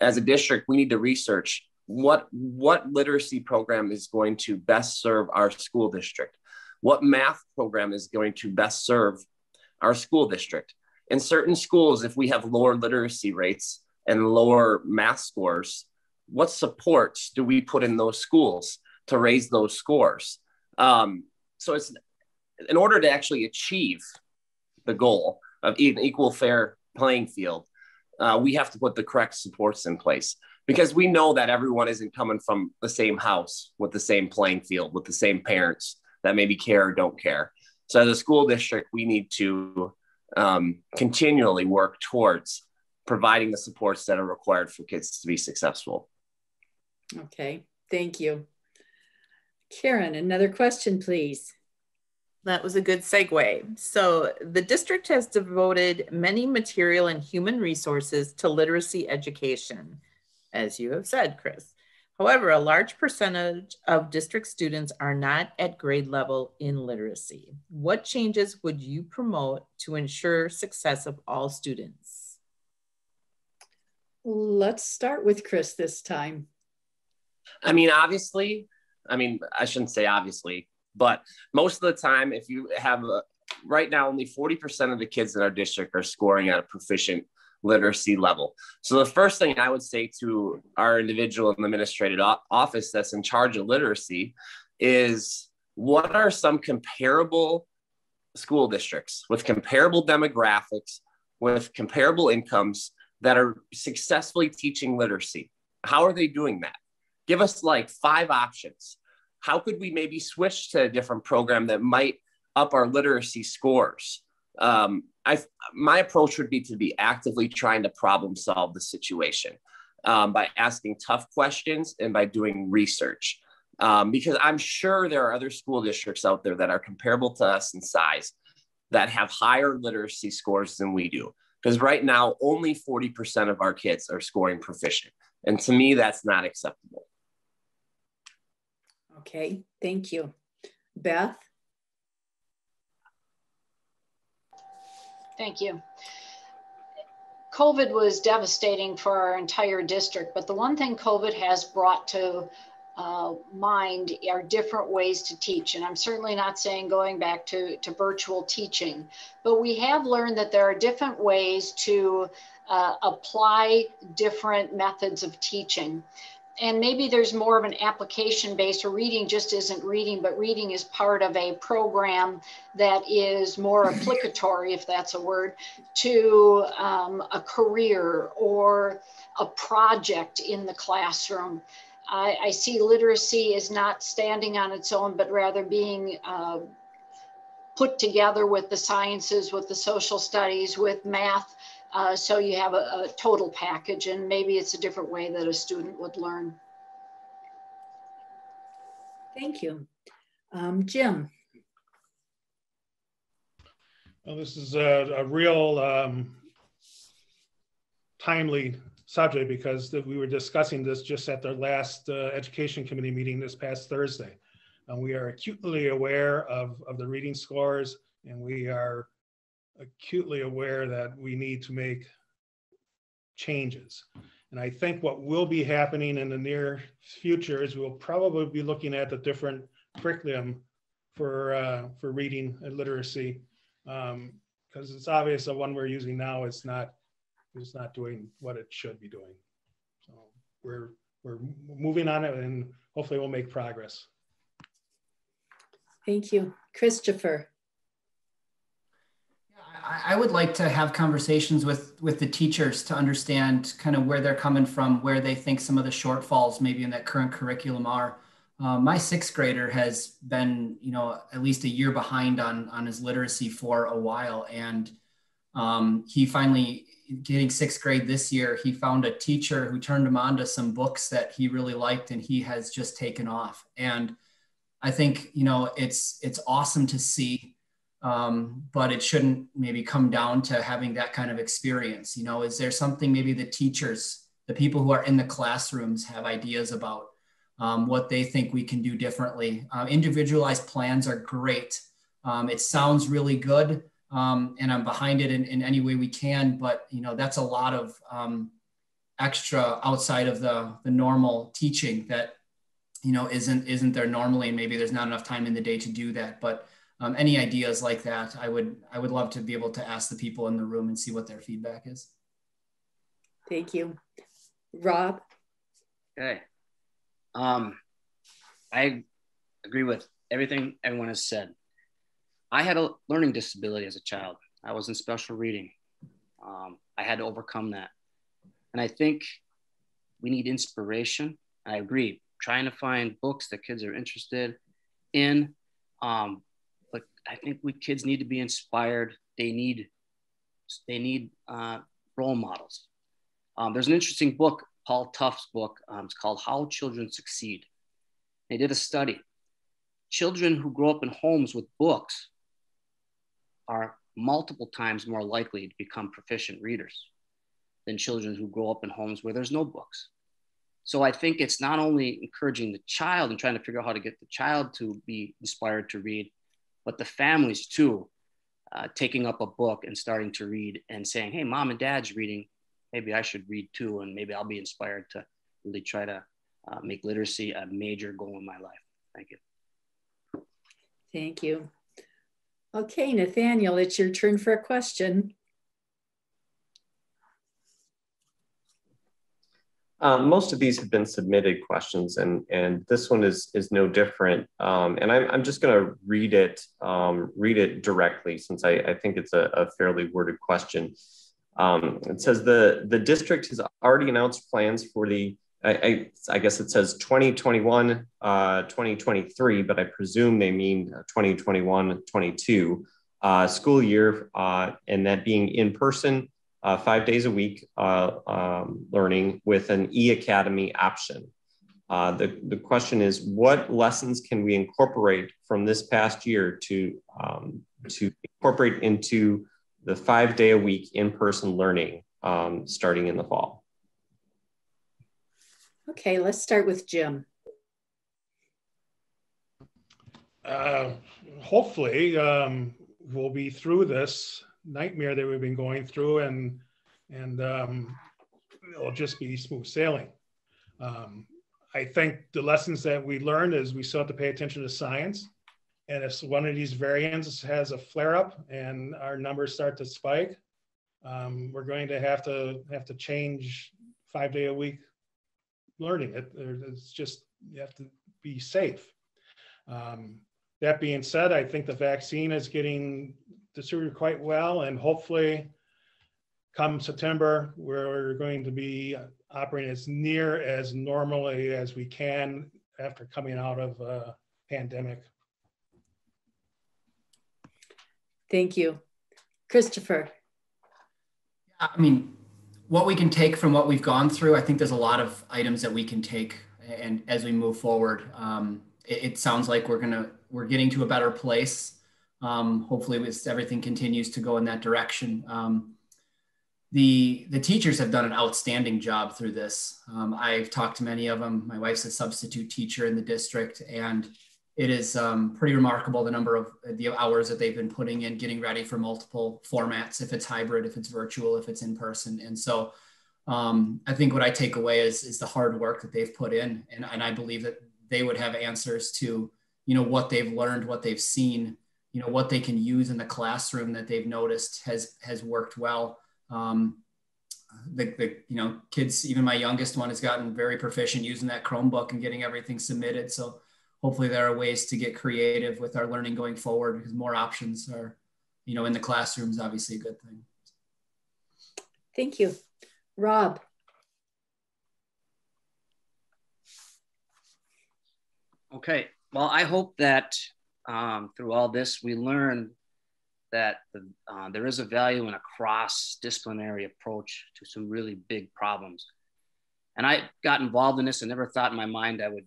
As a district, we need to research what literacy program is going to best serve our school district. What math program is going to best serve our school district? In certain schools, if we have lower literacy rates and lower math scores, what supports do we put in those schools to raise those scores? So it's in order to actually achieve the goal of an equal fair playing field, we have to put the correct supports in place. because we know that everyone isn't coming from the same house with the same playing field, with the same parents that maybe care or don't care. So as a school district, we need to continually work towards providing the supports that are required for kids to be successful. Okay, thank you. Karen, another question, please. That was a good segue. So the district has devoted many material and human resources to literacy education, as you have said, Chris. However, a large percentage of district students are not at grade level in literacy. What changes would you promote to ensure success of all students? Let's start with Chris this time. I mean, obviously, I shouldn't say obviously, but most of the time, if you have right now, only 40% of the kids in our district are scoring at a proficient literacy level. So the first thing I would say to our individual administrative office that's in charge of literacy is, what are some comparable school districts with comparable demographics, with comparable incomes that are successfully teaching literacy? How are they doing that? Give us like 5 options. How could we maybe switch to a different program that might up our literacy scores? My approach would be to be actively trying to problem solve the situation by asking tough questions and by doing research. Because I'm sure there are other school districts out there that are comparable to us in size that have higher literacy scores than we do. Because right now, only 40% of our kids are scoring proficient. And to me, that's not acceptable. Okay, thank you. Beth? Thank you. COVID was devastating for our entire district, but the one thing COVID has brought to mind are different ways to teach. And I'm certainly not saying going back to virtual teaching, but we have learned that there are different ways to apply different methods of teaching. And maybe there's more of an application based, or reading just isn't reading, but reading is part of a program that is more applicatory, if that's a word, to a career or a project in the classroom. I see literacy as not standing on its own, but rather being put together with the sciences, with the social studies, with math. So you have a total package, and maybe it's a different way that a student would learn. Thank you. Jim? Well, this is a real timely subject, because we were discussing this just at the last Education Committee meeting this past Thursday. We are acutely aware of the reading scores, and we are acutely aware that we need to make changes. And I think what will be happening in the near future is we'll probably be looking at the different curriculum for reading and literacy, because it's obvious the one we're using now is not doing what it should be doing. So we're moving on it, and hopefully we'll make progress. Thank you. Christopher? I would like to have conversations with the teachers to understand kind of where they're coming from, where they think some of the shortfalls maybe in that current curriculum are. My 6th grader has been, at least a year behind on his literacy for a while. And he finally, getting 6th grade this year, he found a teacher who turned him on to some books that he really liked, and he has just taken off. And I think, it's awesome to see. But it shouldn't maybe come down to having that kind of experience. Is there something maybe the teachers, the people who are in the classrooms, have ideas about what they think we can do differently? Individualized plans are great. It sounds really good, and I'm behind it in any way we can, but that's a lot of extra outside of the normal teaching that isn't there normally, and maybe there's not enough time in the day to do that. But any ideas like that, I would love to be able to ask the people in the room and see what their feedback is. Thank you. Rob? Okay. I agree with everything everyone has said. I had a learning disability as a child. I was in special reading. I had to overcome that. And I think we need inspiration. I agree, trying to find books that kids are interested in. But I think kids need to be inspired. They need role models. There's an interesting book, Paul Tuff's book. It's called How Children Succeed. They did a study. Children who grow up in homes with books are multiple times more likely to become proficient readers than children who grow up in homes where there's no books. So I think it's not only encouraging the child and trying to figure out how to get the child to be inspired to read, but the families too, taking up a book and starting to read and saying, hey, mom and dad's reading, maybe I should read too, and maybe I'll be inspired to really try to make literacy a major goal in my life. Thank you. Thank you. Okay, Nathaniel, it's your turn for a question. Most of these have been submitted questions, and this one is no different. And I'm just going to read it directly, since I think it's a fairly worded question. It says the district has already announced plans for the, I guess it says 2021, 2023, but I presume they mean 2021-22 school year, and that being in person, 5 days a week learning with an e-academy option. The question is, what lessons can we incorporate from this past year to incorporate into the 5 day a week in-person learning starting in the fall? Okay, let's start with Jim. Hopefully, we'll be through this nightmare that we've been going through, and it'll just be smooth sailing. I think the lessons that we learned is we still have to pay attention to science. And if one of these variants has a flare up and our numbers start to spike, we're going to have to change 5 day a week learning. It's just, you have to be safe. That being said, I think the vaccine is getting distributed quite well, and hopefully come September, we're going to be operating as near as normally as we can after coming out of a pandemic. Thank you. Christopher. I mean, what we can take from what we've gone through, I think there's a lot of items that we can take, and as we move forward, it sounds like we're getting to a better place. Hopefully everything continues to go in that direction. The teachers have done an outstanding job through this. I've talked to many of them. My wife's a substitute teacher in the district, and it is pretty remarkable the number of the hours that they've been putting in, getting ready for multiple formats, if it's hybrid, if it's virtual, if it's in person. And so I think what I take away is the hard work that they've put in. And I believe that they would have answers to, what they've learned, what they've seen, what they can use in the classroom that they've noticed has worked well. The kids, even my youngest one, has gotten very proficient using that Chromebook and getting everything submitted. So hopefully there are ways to get creative with our learning going forward, because more options are, in the classroom is obviously a good thing. Thank you. Rob. Okay, well, I hope that through all this, we learn that there is a value in a cross-disciplinary approach to some really big problems. And I got involved in this and never thought in my mind I would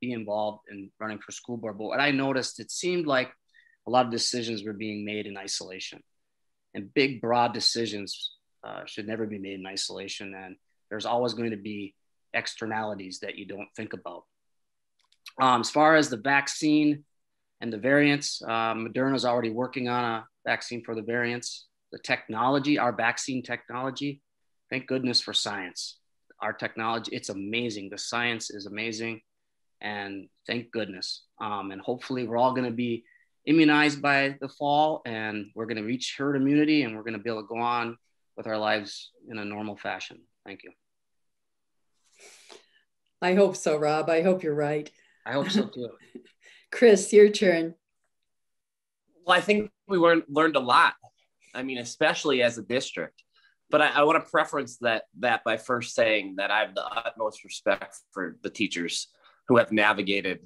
be involved in running for school board. But what I noticed, it seemed like a lot of decisions were being made in isolation. And big, broad decisions should never be made in isolation. And there's always going to be externalities that you don't think about. As far as the vaccine and the variants, Moderna is already working on a vaccine for the variants. The technology, our vaccine technology, thank goodness for science. Our technology, it's amazing. The science is amazing, and thank goodness. And hopefully we're all going to be immunized by the fall, and we're going to reach herd immunity, and we're going to be able to go on with our lives in a normal fashion. Thank you. I hope so, Rob. I hope you're right. I hope so too. Chris, your turn. Well, I think we learned a lot. I mean, especially as a district. But I want to preference that by first saying that I have the utmost respect for the teachers who have navigated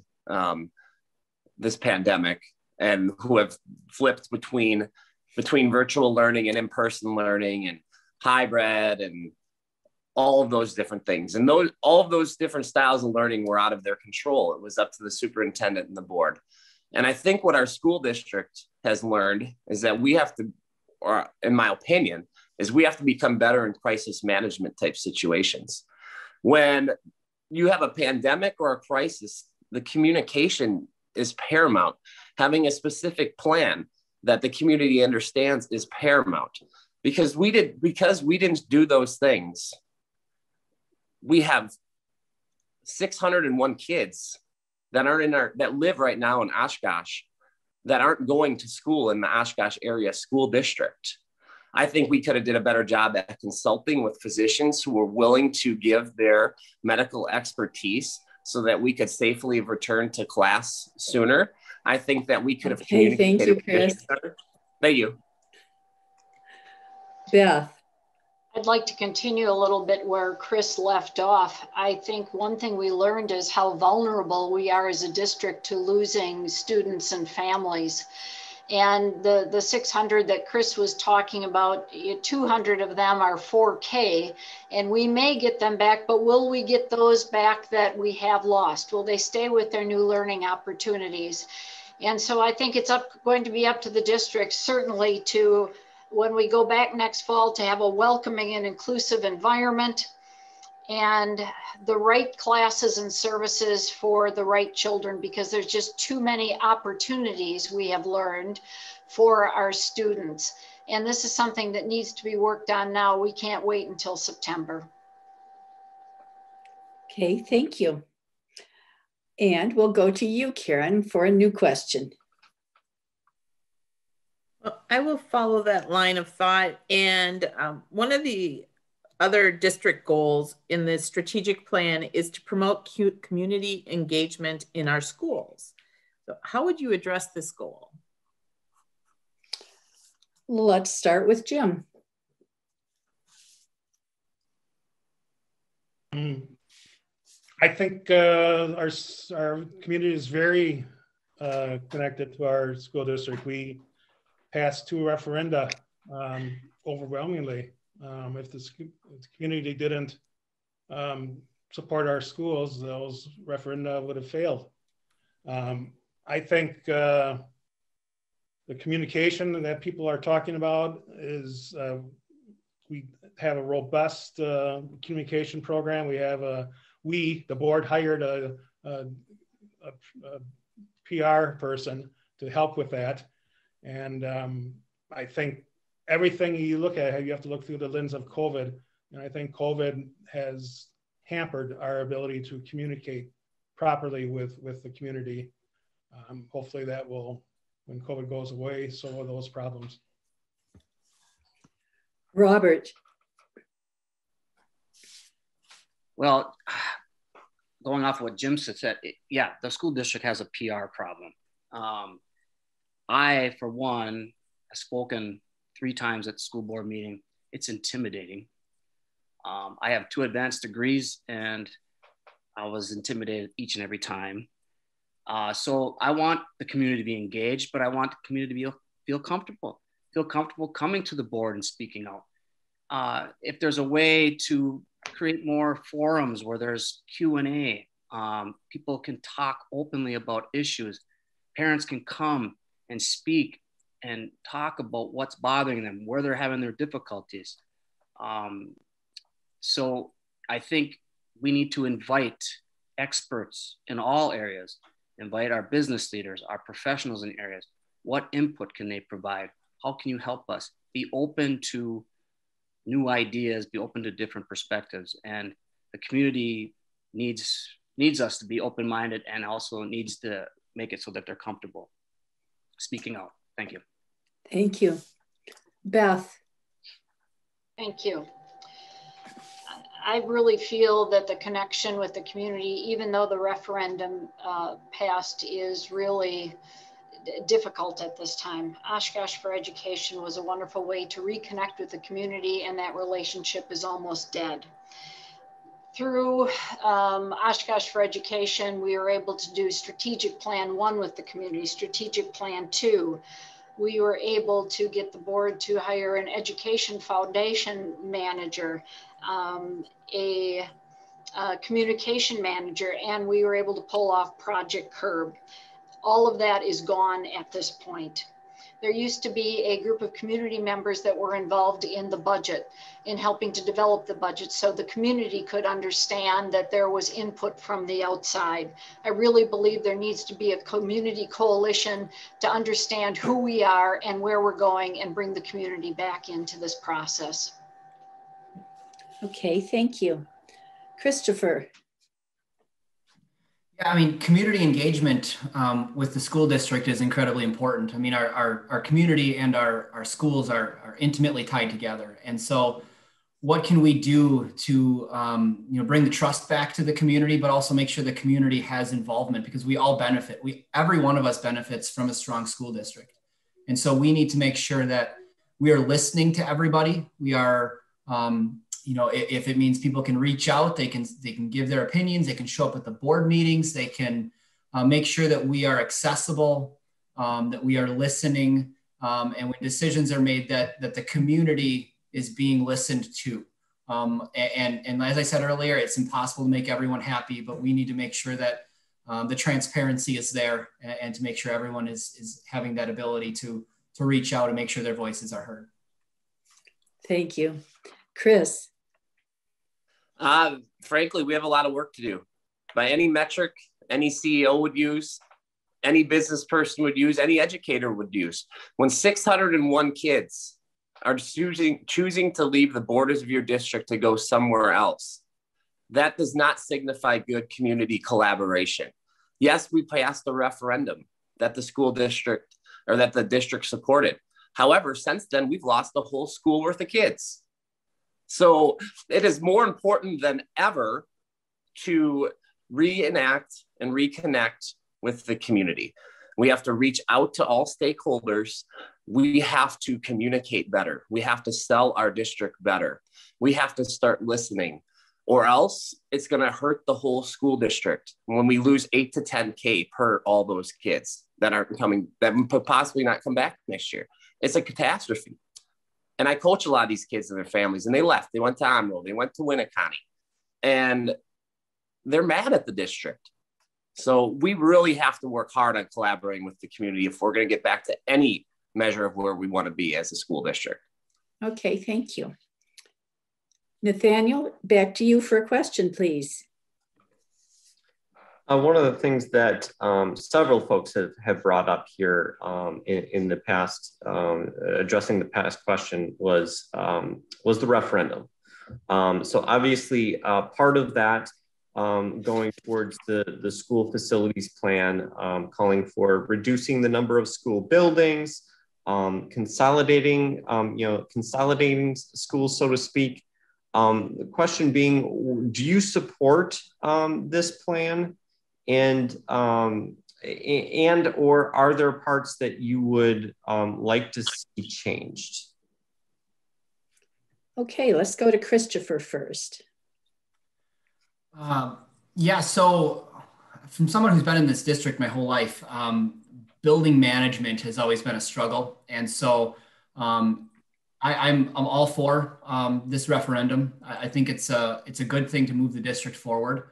this pandemic and who have flipped between virtual learning and in-person learning and hybrid and all of those different things. And all of those different styles of learning were out of their control. It was up to the superintendent and the board. And I think what our school district has learned is that we have to, or in my opinion, is we have to become better in crisis management type situations. When you have a pandemic or a crisis, the communication is paramount. Having a specific plan that the community understands is paramount. Because we didn't do those things, we have 601 kids that live right now in Oshkosh that aren't going to school in the Oshkosh area school district. I think we could have did a better job at consulting with physicians who were willing to give their medical expertise so that we could safely return to class sooner. I think that we could have communicated. Thank you, Chris. Better. Thank you. Beth. I'd like to continue a little bit where Chris left off. I think one thing we learned is how vulnerable we are as a district to losing students and families. And the 600 that Chris was talking about, 200 of them are 4K, and we may get them back, but will we get those back that we have lost? Will they stay with their new learning opportunities? And so I think it's going to be up to the district, certainly, to, when we go back next fall, to have a welcoming and inclusive environment and the right classes and services for the right children, because there's just too many opportunities we have learned for our students. And this is something that needs to be worked on now. We can't wait until September. Okay, thank you. And we'll go to you, Karen, for a new question. Well, I will follow that line of thought. And one of the other district goals in this strategic plan is to promote community engagement in our schools. So how would you address this goal? Let's start with Jim. I think our community is very connected to our school district. We passed 2 referenda overwhelmingly. If the community didn't support our schools, those referenda would have failed. I think the communication that people are talking about is we have a robust communication program. We have the board hired a PR person to help with that. And I think everything you look at, you have to look through the lens of COVID. And I think COVID has hampered our ability to communicate properly with the community. Hopefully that will, when COVID goes away, so will those problems. Robert. Well, going off what Jim said, yeah, the school district has a PR problem. I, for one, have spoken 3 times at the school board meeting. It's intimidating. I have 2 advanced degrees and I was intimidated each and every time. So I want the community to be engaged, but I want the community to feel comfortable coming to the board and speaking out. If there's a way to create more forums where there's Q&A, people can talk openly about issues, parents can come and speak and talk about what's bothering them, where they're having their difficulties. So I think we need to invite experts in all areas, invite our business leaders, our professionals in areas. What input can they provide? How can you help us? Be open to new ideas, be open to different perspectives. And the community needs us to be open-minded and also needs to make it so that they're comfortable speaking out. Thank you. Thank you. Beth. Thank you. I really feel that the connection with the community, even though the referendum passed, is really difficult at this time. Oshkosh for Education was a wonderful way to reconnect with the community, and that relationship is almost dead. Through Oshkosh for Education, we were able to do Strategic Plan 1 with the community, Strategic Plan 2. We were able to get the board to hire an education foundation manager, a communication manager, and we were able to pull off Project Curb. All of that is gone at this point. There used to be a group of community members that were involved in the budget, in helping to develop the budget, so the community could understand that there was input from the outside. I really believe there needs to be a community coalition to understand who we are and where we're going, and bring the community back into this process. Okay, thank you. Christopher. Yeah, I mean, community engagement with the school district is incredibly important. I mean, our community and our schools are intimately tied together. And so what can we do to bring the trust back to the community, but also make sure the community has involvement, because we all benefit. Every one of us benefits from a strong school district. And so we need to make sure that we are listening to everybody. We are, if it means people can reach out, they can give their opinions, they can show up at the board meetings, they can make sure that we are accessible, that we are listening, and when decisions are made, that the community is being listened to. And as I said earlier, it's impossible to make everyone happy, but we need to make sure that the transparency is there, and to make sure everyone is having that ability to reach out and make sure their voices are heard. Thank you. Chris. Frankly, we have a lot of work to do. By any metric, any CEO would use, any business person would use, any educator would use. When 601 kids are choosing to leave the borders of your district to go somewhere else, that does not signify good community collaboration. Yes, we passed a referendum that the school district, or that the district supported. However, since then, we've lost a whole school worth of kids. So it is more important than ever to reenact and reconnect with the community. We have to reach out to all stakeholders. We have to communicate better. We have to sell our district better. We have to start listening, or else it's going to hurt the whole school district when we lose 8 to 10K per all those kids that aren't coming, that could possibly not come back next year. It's a catastrophe. And I coach a lot of these kids and their families, and they left. They went to Omro, they went to Winneconne, and they're mad at the district. So we really have to work hard on collaborating with the community if we're going to get back to any measure of where we want to be as a school district. Okay, thank you. Nathaniel, back to you for a question, please. One of the things that several folks have brought up here in the past, addressing the past question, was the referendum. So obviously part of that going towards the school facilities plan, calling for reducing the number of school buildings, consolidating schools, so to speak. The question being, do you support this plan? And or are there parts that you would like to see changed? Okay, let's go to Christopher first. Yeah, so from someone who's been in this district my whole life, building management has always been a struggle. And so I'm all for this referendum. I think it's a good thing to move the district forward.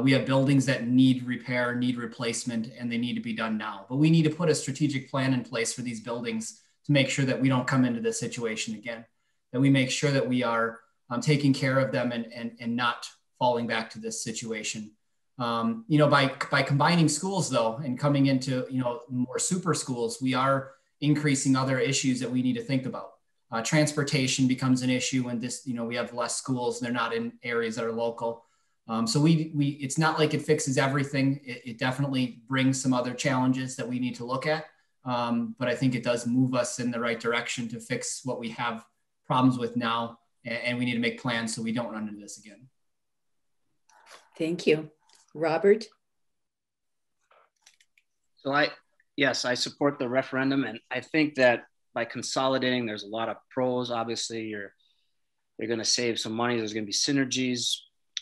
We have buildings that need repair, need replacement, and they need to be done now. But we need to put a strategic plan in place for these buildings to make sure that we don't come into this situation again, that we make sure that we are taking care of them and not falling back to this situation. By combining schools, though, and coming into more super schools, we are increasing other issues that we need to think about. Transportation becomes an issue when we have less schools and they're not in areas that are local. So it's not like it fixes everything. It definitely brings some other challenges that we need to look at. But I think it does move us in the right direction to fix what we have problems with now. And we need to make plans so we don't run into this again. Thank you. Robert? So Yes, I support the referendum, and I think that by consolidating, there's a lot of pros. Obviously, you're going to save some money. There's going to be synergies.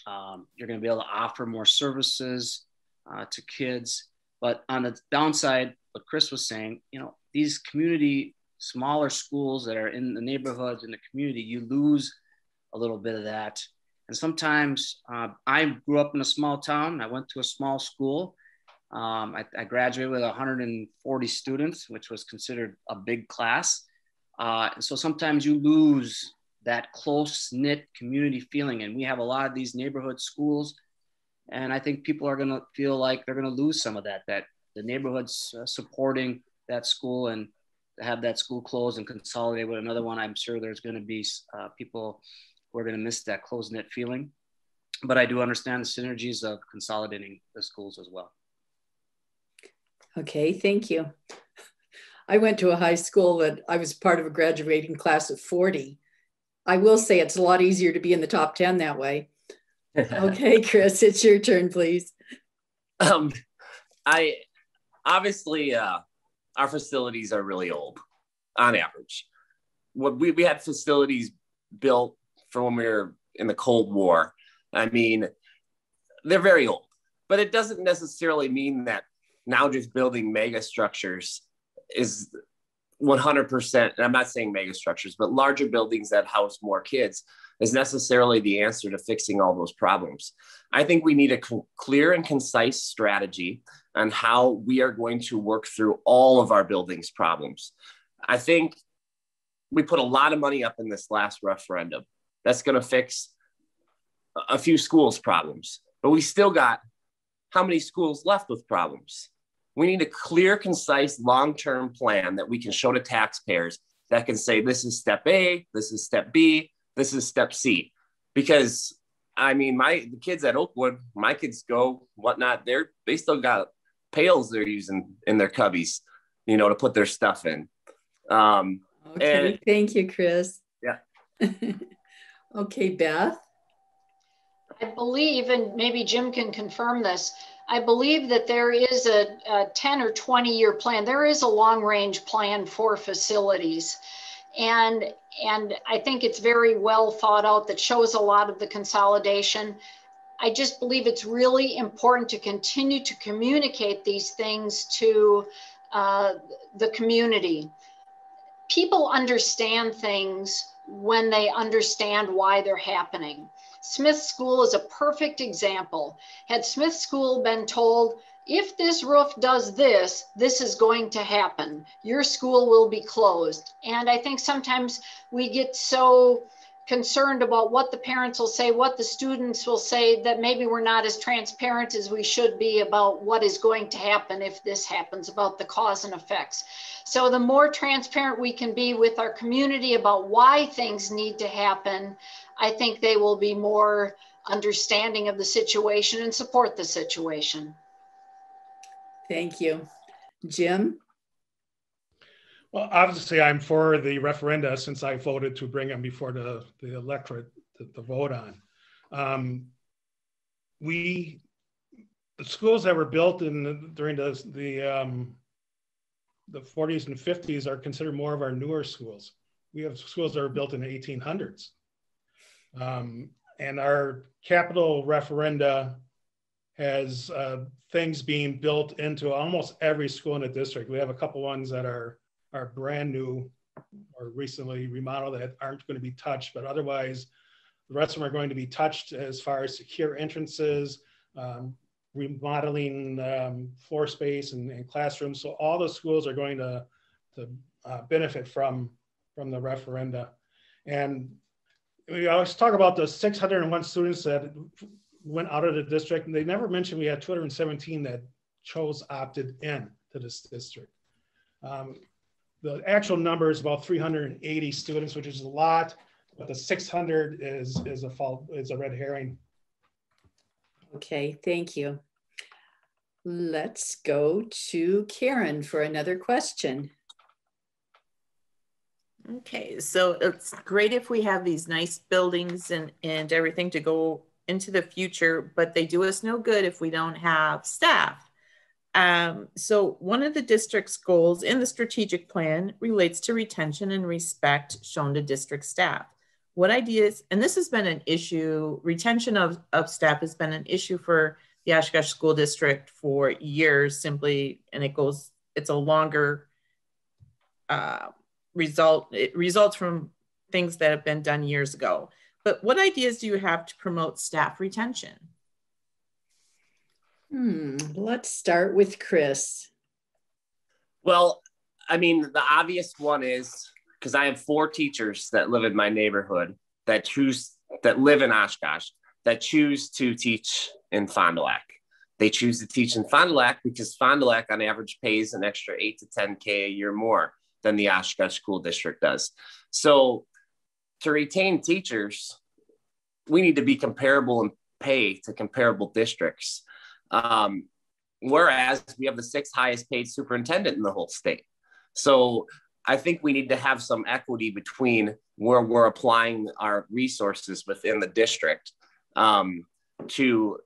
You're going to be able to offer more services to kids. But on the downside, what Chris was saying, these community smaller schools that are in the neighborhoods, in the community, you lose a little bit of that. And sometimes I grew up in a small town. I went to a small school. I graduated with 140 students, which was considered a big class. So sometimes you lose that close-knit community feeling. And we have a lot of these neighborhood schools. And I think people are going to feel like they're going to lose some of that the neighborhood's supporting that school, and to have that school close and consolidate with another one, I'm sure there's going to be people who are going to miss that close-knit feeling. But I do understand the synergies of consolidating the schools as well. Okay, thank you. I went to a high school that I was part of a graduating class of 40. I will say it's a lot easier to be in the top 10 that way. Okay, Chris, it's your turn, please. Obviously, our facilities are really old on average. We had facilities built for when we were in the Cold War. I mean, they're very old, but it doesn't necessarily mean that now just building mega structures is 100%, and I'm not saying mega structures, but larger buildings that house more kids is necessarily the answer to fixing all those problems. I think we need a clear and concise strategy on how we are going to work through all of our buildings problems. I think we put a lot of money up in this last referendum. That's going to fix a few schools' problems, but we still got how many schools left with problems? We need a clear, concise, long-term plan that we can show to taxpayers that can say, this is step A, this is step B, this is step C. Because I mean, the kids at Oakwood, my kids go, whatnot, they still got pails they're using in their cubbies, to put their stuff in. Okay, thank you, Chris. Yeah. Okay, Beth. I believe, and maybe Jim can confirm this, I believe that there is a 10 or 20-year plan. There is a long-range plan for facilities. And I think it's very well thought out, that shows a lot of the consolidation. I just believe it's really important to continue to communicate these things to the community. People understand things when they understand why they're happening. Smith School is a perfect example. Had Smith School been told, if this roof does this, this is going to happen, your school will be closed. And I think sometimes we get so concerned about what the parents will say, what the students will say, that maybe we're not as transparent as we should be about what is going to happen if this happens, about the cause and effects. So the more transparent we can be with our community about why things need to happen, I think they will be more understanding of the situation and support the situation. Thank you. Jim? Well, obviously, I'm for the referenda since I voted to bring them before the electorate to vote on. The schools that were built during the 40s and 50s are considered more of our newer schools. We have schools that were built in the 1800s. And our capital referenda has things being built into almost every school in the district. We have a couple ones that are brand new or recently remodeled that aren't going to be touched, but otherwise the rest of them are going to be touched as far as secure entrances, remodeling floor space and classrooms. So all the schools are going to benefit from the referenda. And we always talk about the 601 students that went out of the district, and they never mentioned we had 217 that opted in to this district. The actual number is about 380 students, which is a lot, but the 600 is a red herring. Okay, thank you. Let's go to Karen for another question. Okay, so it's great if we have these nice buildings and everything to go into the future, but they do us no good if we don't have staff. So one of the district's goals in the strategic plan relates to retention and respect shown to district staff. What ideas, and this has been an issue, retention of staff has been an issue for the Oshkosh School District for years simply, and it's a longer it results from things that have been done years ago. But what ideas do you have to promote staff retention? Let's start with Chris. Well, I mean, the obvious one is, because I have 4 teachers that live in my neighborhood that live in Oshkosh, that choose to teach in Fond du Lac. They choose to teach in Fond du Lac because Fond du Lac on average pays an extra $8 to $10K a year more than the Oshkosh School District does. So to retain teachers, we need to be comparable in pay to comparable districts. Whereas we have the 6th highest paid superintendent in the whole state. So I think we need to have some equity between where we're applying our resources within the district to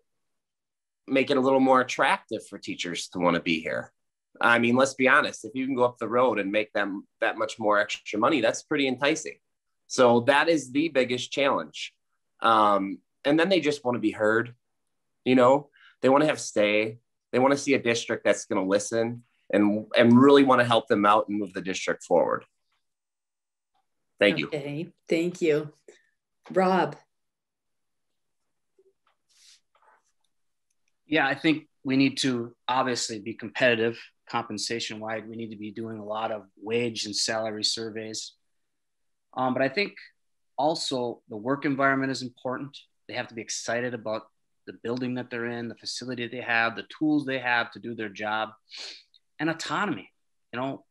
make it a little more attractive for teachers to want to be here. I mean, let's be honest, if you can go up the road and make them that much more extra money, that's pretty enticing. So that is the biggest challenge. And then they just want to be heard, you know, they want to have stay. They want to see a district that's going to listen and really want to help them out and move the district forward. Thank you. Okay, thank you. Rob. Yeah, I think we need to obviously be competitive compensation wise. We need to be doing a lot of wage and salary surveys. But I think also the work environment is important. They have to be excited about the building that they're in, the facility they have, the tools they have to do their job, and autonomy. You know,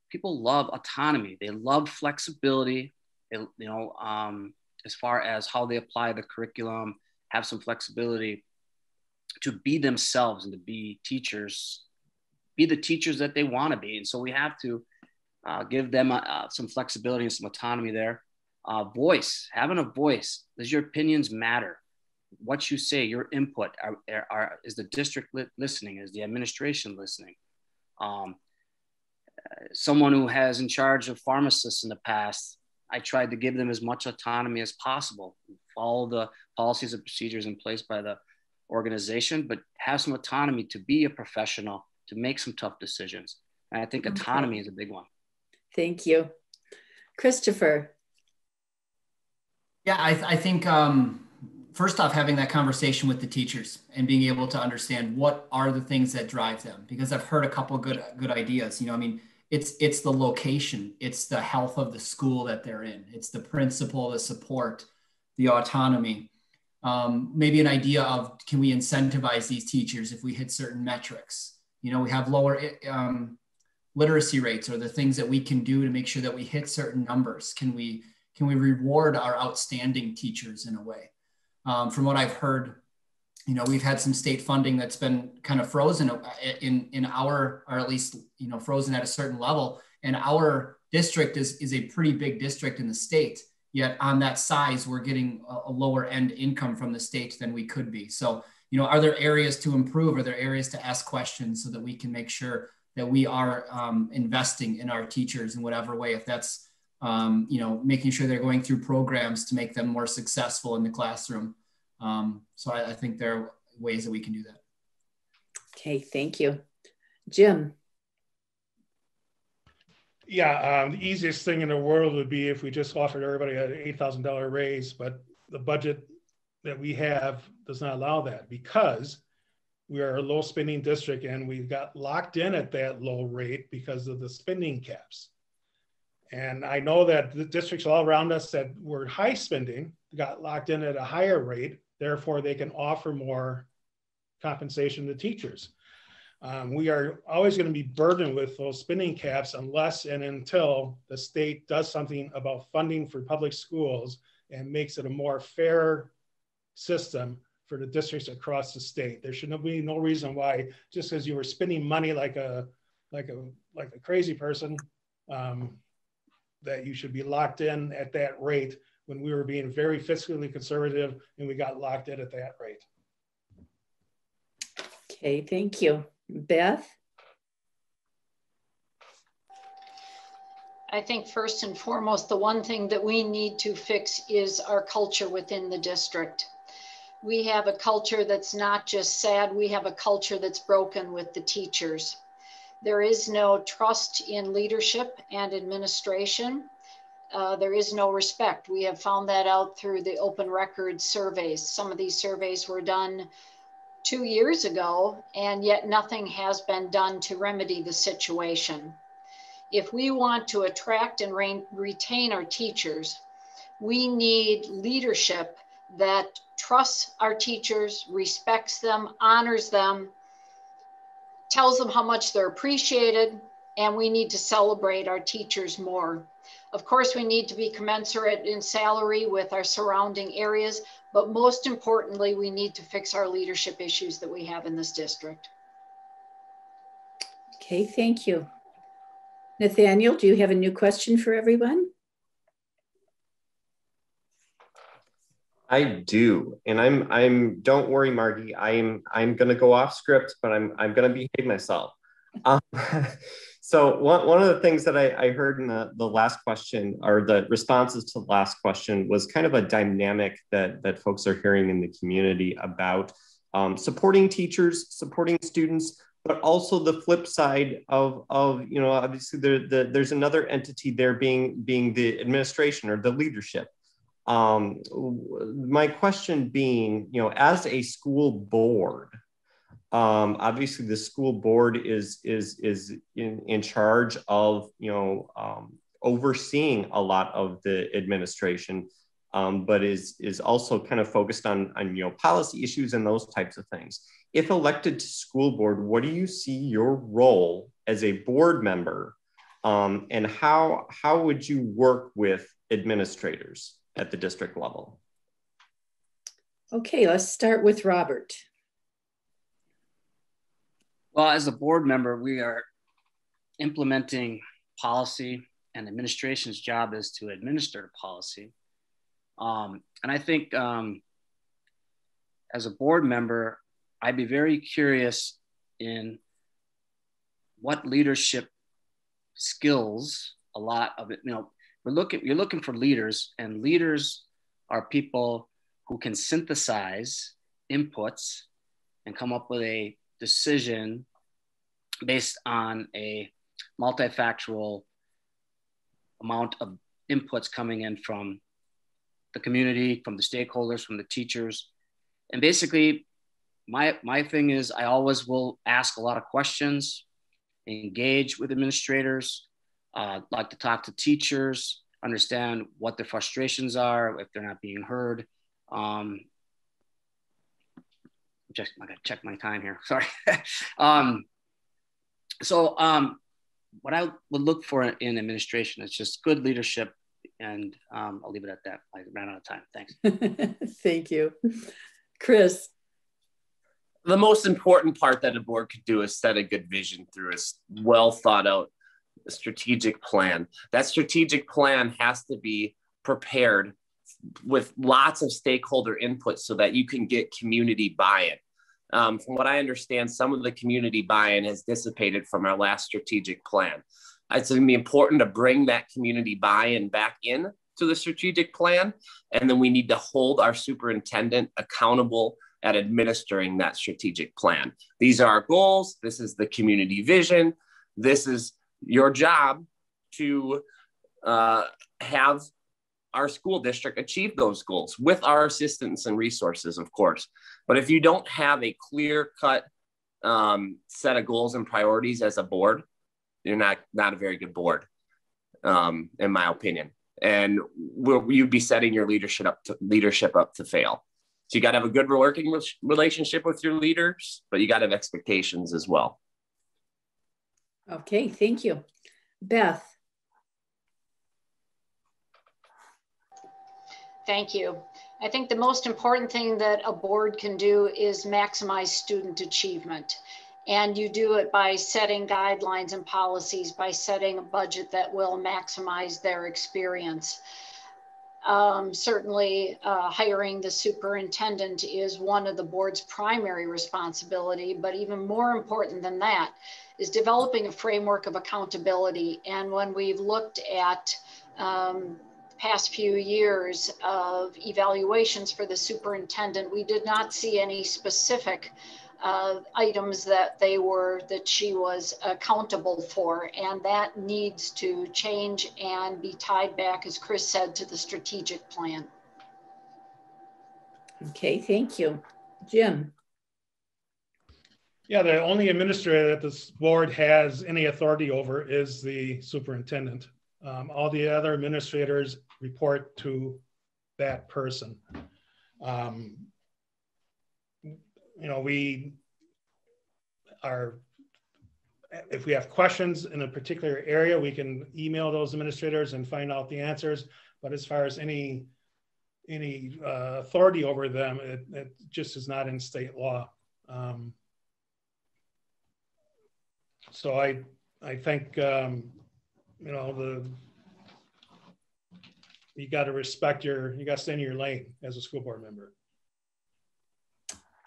people love autonomy. They love flexibility. As far as how they apply the curriculum, have some flexibility to be themselves and to be teachers, be the teachers that they want to be. And so we have to give them some flexibility and some autonomy there. Having a voice. Does your opinions matter? What you say, your input, is the district listening? Is the administration listening? Someone who has in charge of pharmacists in the past, I tried to give them as much autonomy as possible, follow the policies and procedures in place by the organization, but have some autonomy to be a professional, to make some tough decisions. And I think autonomy is a big one. Thank you. Christopher. Yeah, I think first off, having that conversation with the teachers and being able to understand what are the things that drive them, because I've heard a couple of good ideas. You know, I mean, it's the location, it's the health of the school that they're in, it's the principal, the support, the autonomy. Maybe an idea of, can we incentivize these teachers if we hit certain metrics? You know, we have lower literacy rates, or the things that we can do to make sure that we hit certain numbers. Can we reward our outstanding teachers in a way? From what I've heard, you know, we've had some state funding that's been kind of frozen in our, or at least, you know, frozen at a certain level. And our district is a pretty big district in the state. Yet on that size, we're getting a lower end income from the state than we could be. So, you know, are there areas to improve? Are there areas to ask questions so that we can make sure that we are investing in our teachers in whatever way? If that's, you know, making sure they're going through programs to make them more successful in the classroom. So I think there are ways that we can do that. Okay, thank you. Jim. Yeah, the easiest thing in the world would be if we just offered everybody an $8,000 raise, but the budget that we have does not allow that, because we are a low spending district and we got locked in at that low rate because of the spending caps. And I know that the districts all around us that were high spending got locked in at a higher rate, therefore they can offer more compensation to teachers. We are always going to be burdened with those spending caps unless and until the state does something about funding for public schools and makes it a more fair system for the districts across the state. There should be no reason why, just because you were spending money like a crazy person, that you should be locked in at that rate when we were being very fiscally conservative and we got locked in at that rate. Okay, thank you. Beth? I think first and foremost, the one thing that we need to fix is our culture within the district. We have a culture that's not just sad, we have a culture that's broken with the teachers. There is no trust in leadership and administration. There is no respect. We have found that out through the open records surveys. Some of these surveys were done 2 years ago, and yet nothing has been done to remedy the situation. If we want to attract and retain our teachers, we need leadership that trusts our teachers, respects them, honors them, tells them how much they're appreciated, and we need to celebrate our teachers more. Of course, we need to be commensurate in salary with our surrounding areas, but most importantly, we need to fix our leadership issues that we have in this district. Okay, thank you. Nathaniel, do you have a new question for everyone? I do, and I'm. Don't worry, Margie. I'm going to go off script, but I'm going to behave myself. So one of the things that I heard in the last question, or the responses to the last question, was kind of a dynamic that folks are hearing in the community about supporting teachers, supporting students, but also the flip side of obviously there's another entity there being the administration or the leadership. My question being, as a school board, obviously the school board is in charge of overseeing a lot of the administration, but is also kind of focused on policy issues and those types of things. If elected to school board, what do you see your role as a board member, and how would you work with administrators at the district level? Okay, let's start with Robert. Well, as a board member, we are implementing policy, and administration's job is to administer the policy. And I think as a board member, I'd be very curious in what leadership skills, a lot of it, you're looking for leaders, and leaders are people who can synthesize inputs and come up with a decision based on a multifactorial amount of inputs coming in from the community, from the stakeholders, from the teachers. And basically, my thing is I always will ask a lot of questions, engage with administrators, like to talk to teachers, understand what their frustrations are, if they're not being heard. I gotta check my time here, sorry. What I would look for in administration is just good leadership, and I'll leave it at that. I ran out of time, thanks. Thank you. Chris. The most important part that a board could do is set a good vision through a well thought out strategic plan. That strategic plan has to be prepared with lots of stakeholder input so that you can get community buy-in. From what I understand, some of the community buy-in has dissipated from our last strategic plan. It's going to be important to bring that community buy-in back in to the strategic plan. And then we need to hold our superintendent accountable at administering that strategic plan. These are our goals. This is the community vision. This is your job to have our school district achieve those goals with our assistance and resources, of course. But if you don't have a clear-cut set of goals and priorities as a board, you're not a very good board, in my opinion. And you'd be setting your leadership up to fail. So you got to have a good working relationship with your leaders, but you got to have expectations as well. Okay, thank you. Beth. Thank you. I think the most important thing that a board can do is maximize student achievement. And you do it by setting guidelines and policies, by setting a budget that will maximize their experience. Certainly, hiring the superintendent is one of the board's primary responsibility, but even more important than that is developing a framework of accountability. And when we've looked at past few years of evaluations for the superintendent, we did not see any specific items that she was accountable for, and that needs to change and be tied back, as Chris said, to the strategic plan. Okay, thank you. Jim. Yeah, the only administrator that this board has any authority over is the superintendent. All the other administrators report to that person. We are, if we have questions in a particular area, we can email those administrators and find out the answers. But as far as any authority over them, it just is not in state law. So I think, you got to respect you got to stay in your lane as a school board member.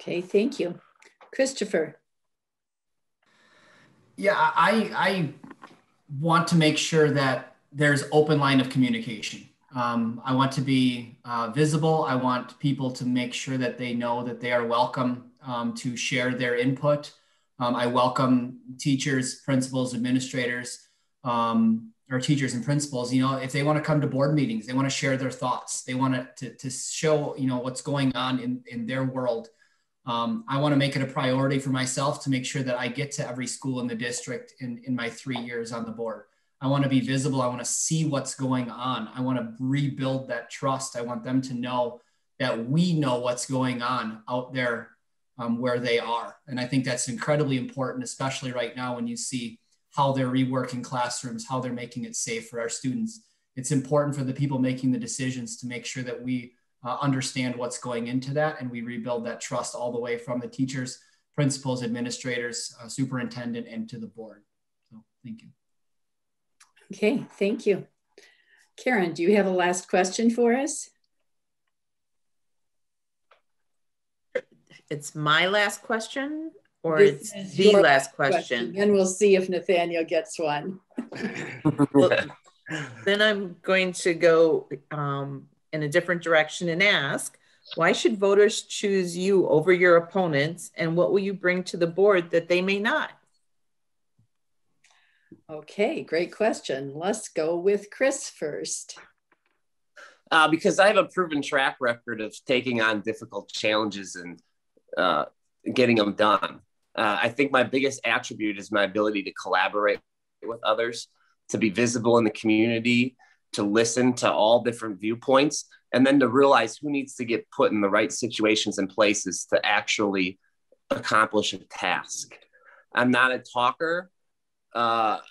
Okay, thank you. Christopher. Yeah, I want to make sure that there's open line of communication. I want to be visible. I want people to make sure that they know that they are welcome to share their input. I welcome teachers, principals, administrators, or teachers and principals, if they want to come to board meetings, they want to share their thoughts. They want to show, what's going on in their world. I want to make it a priority for myself to make sure that I get to every school in the district in my 3 years on the board. I want to be visible. I want to see what's going on. I want to rebuild that trust. I want them to know that we know what's going on out there where they are. And I think that's incredibly important, especially right now when you see how they're reworking classrooms, how they're making it safe for our students. It's important for the people making the decisions to make sure that we understand what's going into that, and we rebuild that trust all the way from the teachers, principals, administrators, superintendent, and to the board. So thank you. Okay, thank you. Karen, do you have a last question for us? It's my last question, or it's the last question? Then we'll see if Nathaniel gets one. Well, then I'm going to go in a different direction and ask, why should voters choose you over your opponents, and what will you bring to the board that they may not? Okay, great question. Let's go with Chris first. Because I have a proven track record of taking on difficult challenges and getting them done. I think my biggest attribute is my ability to collaborate with others, to be visible in the community, to listen to all different viewpoints, and then to realize who needs to get put in the right situations and places to actually accomplish a task. I'm not a talker. Well,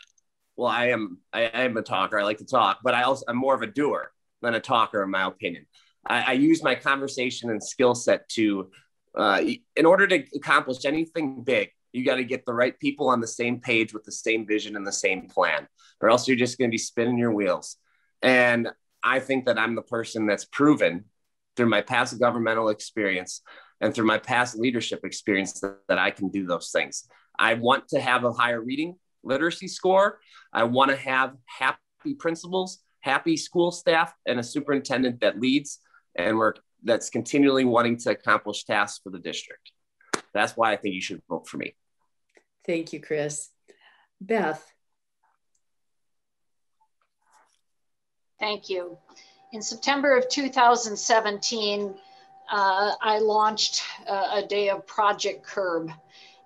I am a talker. I like to talk, but I'm more of a doer than a talker, in my opinion. I use my conversation and skill set to, in order to accomplish anything big, you got to get the right people on the same page with the same vision and the same plan, or else you're just going to be spinning your wheels. And I think that I'm the person that's proven through my past governmental experience and through my past leadership experience that I can do those things. I want to have a higher reading literacy score. I want to have happy principals, happy school staff, and a superintendent that leads and that's continually wanting to accomplish tasks for the district. That's why I think you should vote for me. Thank you, Chris. Beth. Thank you. In September of 2017, I launched a day of Project Curb,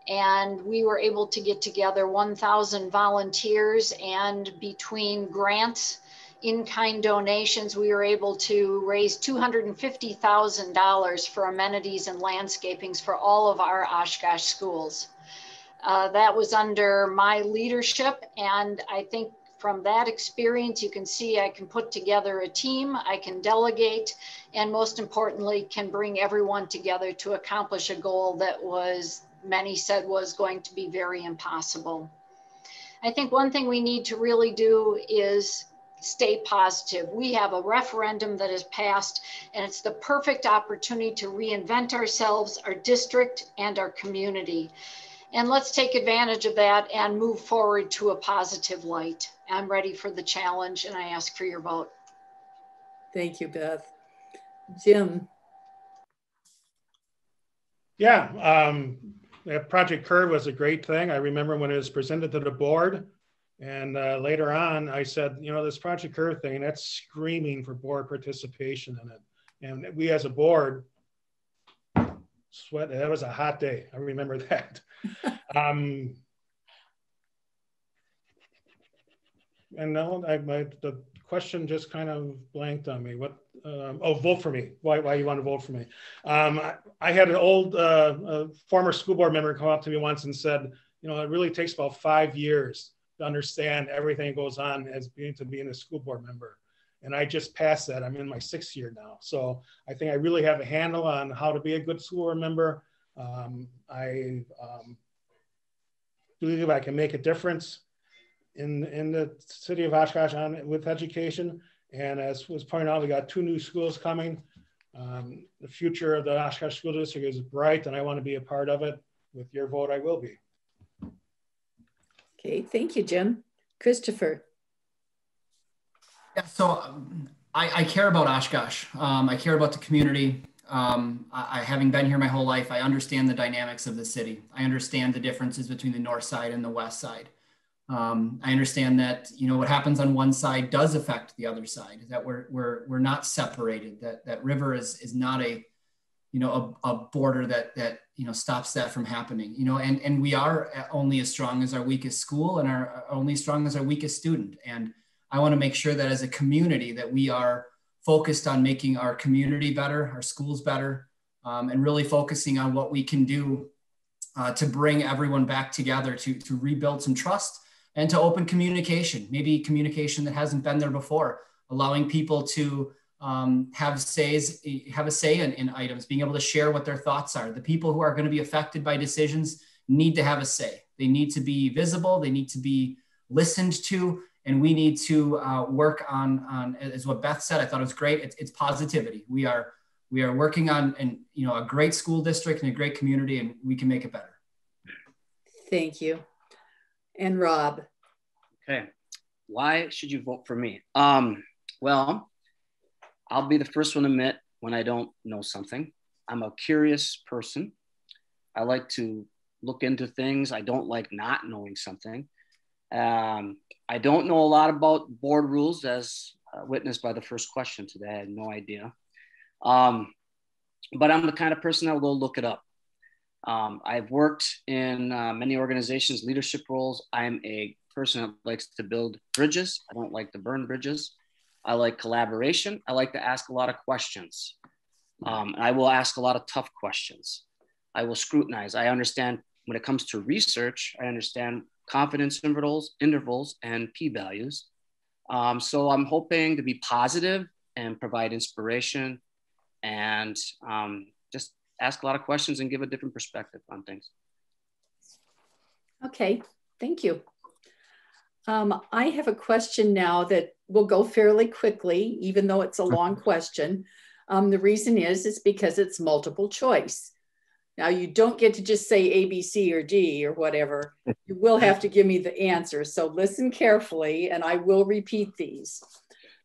and we were able to get together 1,000 volunteers, and between grants, in-kind donations, we were able to raise $250,000 for amenities and landscapings for all of our Oshkosh schools. That was under my leadership, and I think from that experience, you can see I can put together a team, I can delegate, and most importantly, can bring everyone together to accomplish a goal that many said was going to be very impossible. I think one thing we need to really do is Stay positive. We have a referendum that has passed, and it's the perfect opportunity to reinvent ourselves, our district, and our community. And let's take advantage of that and move forward to a positive light. I'm ready for the challenge, and I ask for your vote. Thank you, Beth. Jim. Yeah, Project Curve was a great thing. I remember when it was presented to the board, and later on I said, you know, this Project Curve thing, that's screaming for board participation in it. And we as a board, sweat, that was a hot day. I remember that. And now the question just kind of blanked on me. What? Vote for me. Why you want to vote for me? I had an old former school board member come up to me once and said, you know, it really takes about 5 years to understand everything that goes on as being a school board member. And I just passed that. I'm in my 6th year now. So I think I really have a handle on how to be a good school board member. I believe I can make a difference in the city of Oshkosh with education. And as was pointed out, we got 2 new schools coming. The future of the Oshkosh School District is bright, and I want to be a part of it. With your vote, I will be. Okay, thank you, Jim. Christopher. Yeah, so I care about Oshkosh. I care about the community. Having been here my whole life, I understand the dynamics of the city. I understand the differences between the north side and the west side. I understand that, you know, what happens on one side does affect the other side, that we're not separated, that river is not a, you know, a border that, you know, stops that from happening, you know, and we are only as strong as our weakest school and are only as strong as our weakest student. And I want to make sure that as a community that we are focused on making our community better, our schools better, and really focusing on what we can do to bring everyone back together to rebuild some trust and to open communication, maybe communication that hasn't been there before, allowing people to have a say in items, being able to share what their thoughts are. The people who are going to be affected by decisions need to have a say. They need to be visible, they need to be listened to, and we need to work on, as what Beth said, I thought it was great, it's positivity. We are working on a great school district and a great community, and we can make it better. Thank you. And Rob. Okay. Why should you vote for me? Well, I'll be the first one to admit when I don't know something. I'm a curious person. I like to look into things. I don't like not knowing something. I don't know a lot about board rules, as witnessed by the first question today. I had no idea. But I'm the kind of person that will go look it up. I've worked in many organizations, leadership roles. I'm a person that likes to build bridges. I don't like to burn bridges. I like collaboration. I like to ask a lot of questions. I will ask a lot of tough questions. I will scrutinize. I understand when it comes to research, I understand confidence intervals and p-values. So I'm hoping to be positive and provide inspiration and just ask a lot of questions and give a different perspective on things. Okay, thank you. I have a question now that will go fairly quickly, even though it's a long question. The reason is because it's multiple choice. Now you don't get to just say A, B, C, or D or whatever. You will have to give me the answer. So listen carefully and I will repeat these.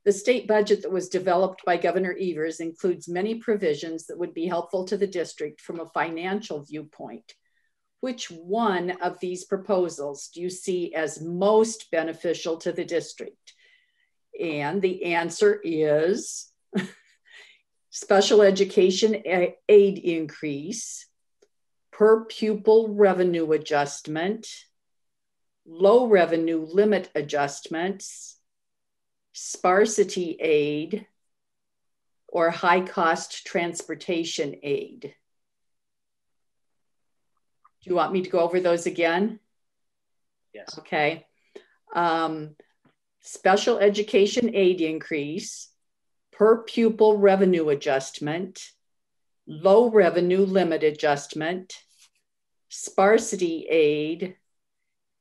The state budget that was developed by Governor Evers includes many provisions that would be helpful to the district from a financial viewpoint. Which one of these proposals do you see as most beneficial to the district? And the answer is special education aid increase, per pupil revenue adjustment, low revenue limit adjustments, sparsity aid, or high cost transportation aid. Do you want me to go over those again? Yes. Okay. Special education aid increase, per pupil revenue adjustment, low revenue limit adjustment, sparsity aid,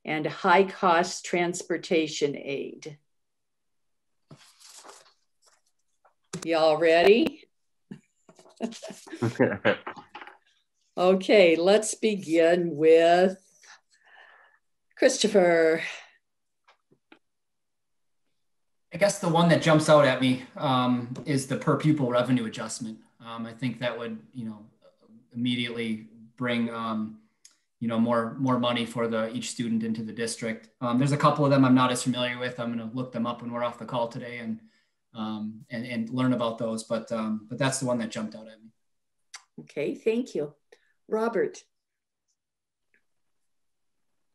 and high cost transportation aid. Y'all ready? Okay, let's begin with Christopher. I guess the one that jumps out at me is the per pupil revenue adjustment. I think that would, immediately bring, more money for each student into the district. There's a couple of them I'm not as familiar with. I'm going to look them up when we're off the call today and learn about those. But that's the one that jumped out at me. Okay, thank you. Robert.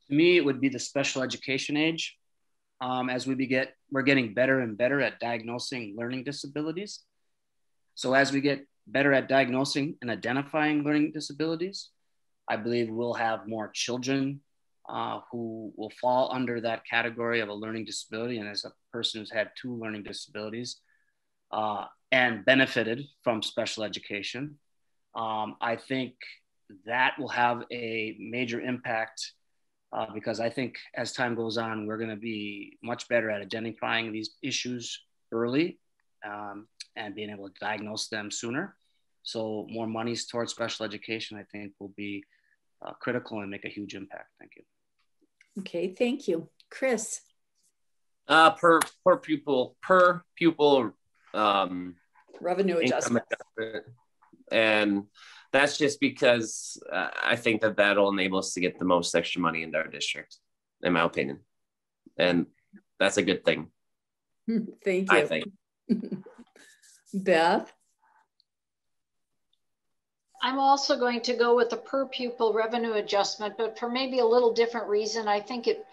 To me, it would be the special education age. As we're getting better and better at diagnosing learning disabilities. So as we get better at diagnosing and identifying learning disabilities, I believe we'll have more children who will fall under that category of a learning disability. And as a person who's had 2 learning disabilities and benefited from special education, I think that will have a major impact because I think as time goes on, we're going to be much better at identifying these issues early and being able to diagnose them sooner. So more monies towards special education, I think, will be critical and make a huge impact. Thank you. Okay, thank you. Chris. Per pupil revenue adjustment. And that's just because I think that'll enable us to get the most extra money into our district, in my opinion. And that's a good thing. Thank you. I think. Beth? I'm also going to go with the per pupil revenue adjustment, but for maybe a little different reason. I think it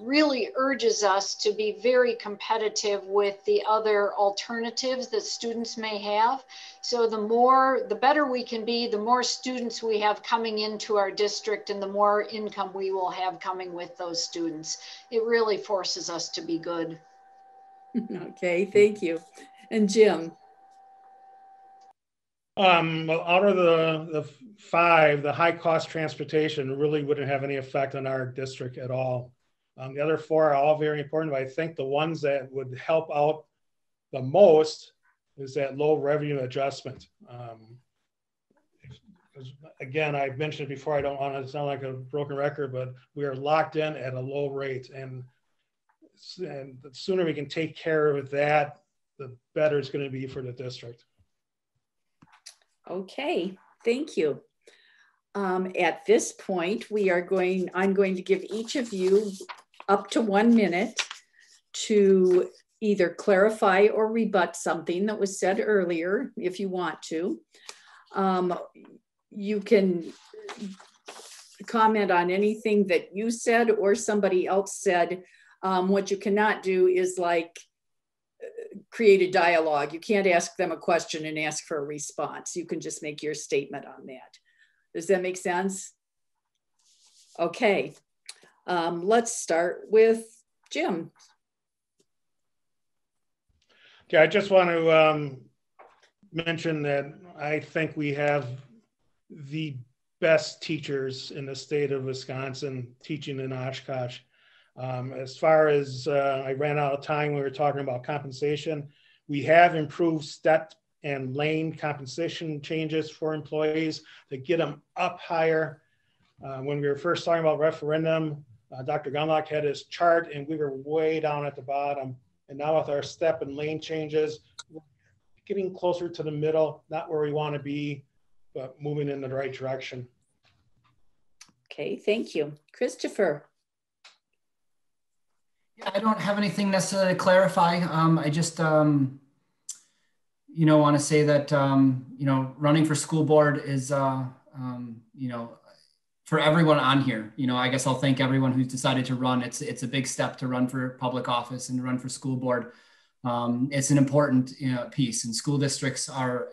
really urges us to be very competitive with the other alternatives that students may have. So the better we can be, the more students we have coming into our district and the more income we will have coming with those students. It really forces us to be good. Okay, thank you. And Jim? Well, out of the 5, the high cost transportation really wouldn't have any effect on our district at all. The other 4 are all very important, but I think the ones that would help out the most is that low revenue adjustment. Again, I've mentioned it before, I don't want to sound like a broken record, but we are locked in at a low rate. And the sooner we can take care of that, the better it's going to be for the district. Okay, thank you. At this point, I'm going to give each of you up to 1 minute to either clarify or rebut something that was said earlier, if you want to. You can comment on anything that you said or somebody else said. What you cannot do is create a dialogue. You can't ask them a question and ask for a response. You can just make your statement on that. Does that make sense? Okay, let's start with Jim. Okay, I just want to mention that I think we have the best teachers in the state of Wisconsin teaching in Oshkosh. As far as I ran out of time when we were talking about compensation, we have improved step and lane compensation changes for employees to get them up higher. When we were first talking about referendum, Dr. Gunlock had his chart and we were way down at the bottom. And now with our step and lane changes, we're getting closer to the middle, not where we want to be, but moving in the right direction. Okay, thank you. Christopher. Yeah, I don't have anything necessarily to clarify. I just, want to say that, running for school board is, for everyone on here. I guess I'll thank everyone who's decided to run. It's a big step to run for public office and to run for school board. It's an important piece, and school districts are,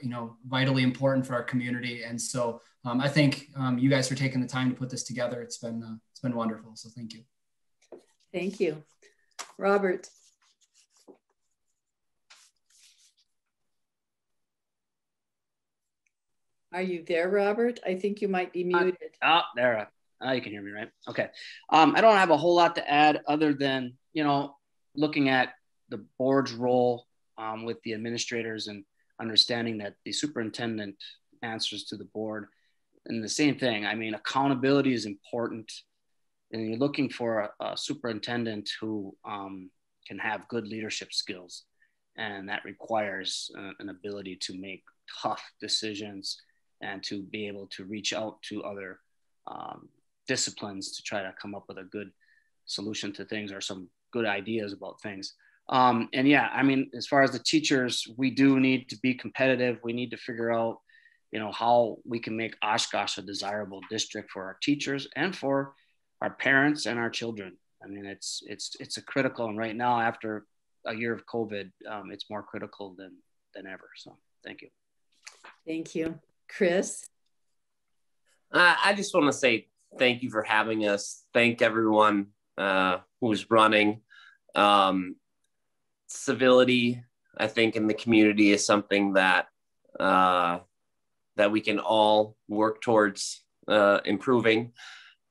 vitally important for our community. And so I thank you guys for taking the time to put this together. It's been wonderful. So thank you. Thank you. Robert. Are you there, Robert? I think you might be muted. There. You can hear me, right? Okay. I don't have a whole lot to add other than, looking at the board's role with the administrators and understanding that the superintendent answers to the board. And the same thing, I mean, accountability is important. And you're looking for a superintendent who can have good leadership skills. And that requires an ability to make tough decisions and to be able to reach out to other disciplines to try to come up with a good solution to things or some good ideas about things. And yeah, I mean, as far as the teachers, we do need to be competitive. We need to figure out, you know, how we can make Oshkosh a desirable district for our teachers and for our parents and our children. I mean, it's a critical, and right now after a year of COVID, it's more critical than ever. So thank you. Thank you. Chris? I just want to say thank you for having us. Thank everyone who's running. Civility, I think, in the community is something that that we can all work towards improving.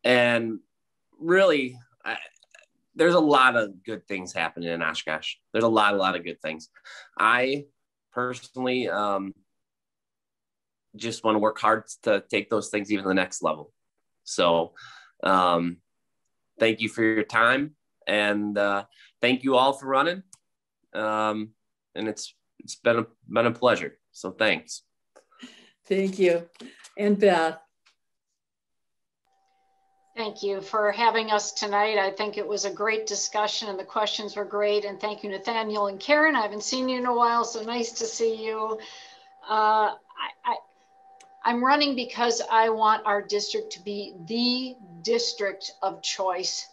And really, there's a lot of good things happening in Oshkosh. There's a lot of good things. I personally just want to work hard to take those things even to the next level. So thank you for your time, and thank you all for running. And it's been a pleasure. So thanks. Thank you. And Beth? Thank you for having us tonight. I think it was a great discussion and the questions were great. And thank you, Nathaniel and Karen. I haven't seen you in a while, so nice to see you. I'm running because I want our district to be the district of choice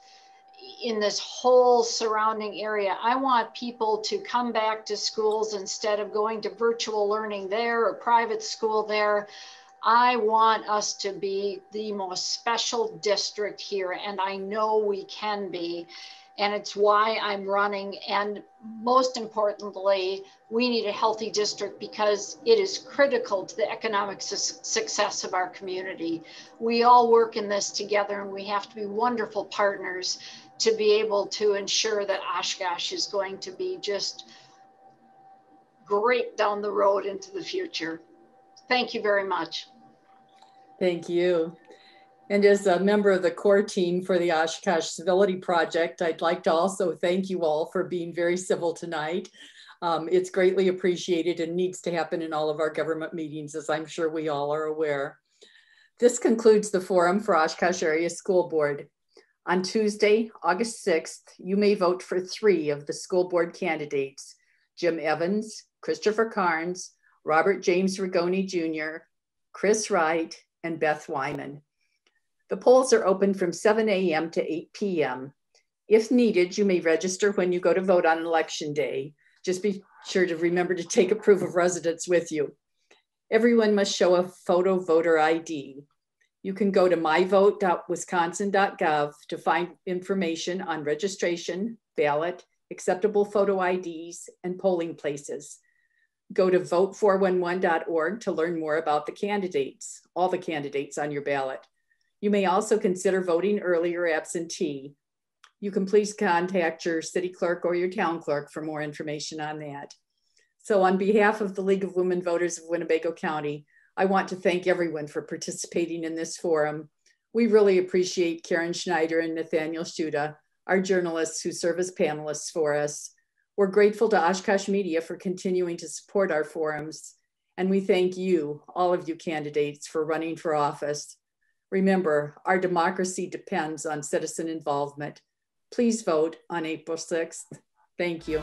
in this whole surrounding area. I want people to come back to schools instead of going to virtual learning there or private school there. I want us to be the most special district here, and I know we can be, and it's why I'm running. And most importantly, we need a healthy district because it is critical to the economic success of our community. We all work in this together, and we have to be wonderful partners to be able to ensure that Oshkosh is going to be just great down the road into the future. Thank you very much. Thank you. And as a member of the core team for the Oshkosh Civility Project, I'd like to also thank you all for being very civil tonight. It's greatly appreciated and needs to happen in all of our government meetings, as I'm sure we all are aware. This concludes the forum for Oshkosh Area School Board. On Tuesday, August 6th, you may vote for 3 of the school board candidates: Jim Evans, Christopher Carnes, Robert James Rigoni Jr., Chris Wright, and Beth Wyman. The polls are open from 7 a.m. to 8 p.m. If needed, you may register when you go to vote on election day. Just be sure to remember to take a proof of residence with you. Everyone must show a photo voter ID. You can go to myvote.wisconsin.gov to find information on registration, ballot, acceptable photo IDs, and polling places. Go to vote411.org to learn more about the candidates, all the candidates on your ballot. You may also consider voting early or absentee. You can please contact your city clerk or your town clerk for more information on that. So on behalf of the League of Women Voters of Winnebago County, I want to thank everyone for participating in this forum. We really appreciate Karen Schneider and Nathaniel Shuda, our journalists who serve as panelists for us. We're grateful to Oshkosh Media for continuing to support our forums. And we thank you, all of you candidates, for running for office. Remember, our democracy depends on citizen involvement. Please vote on April 6th. Thank you.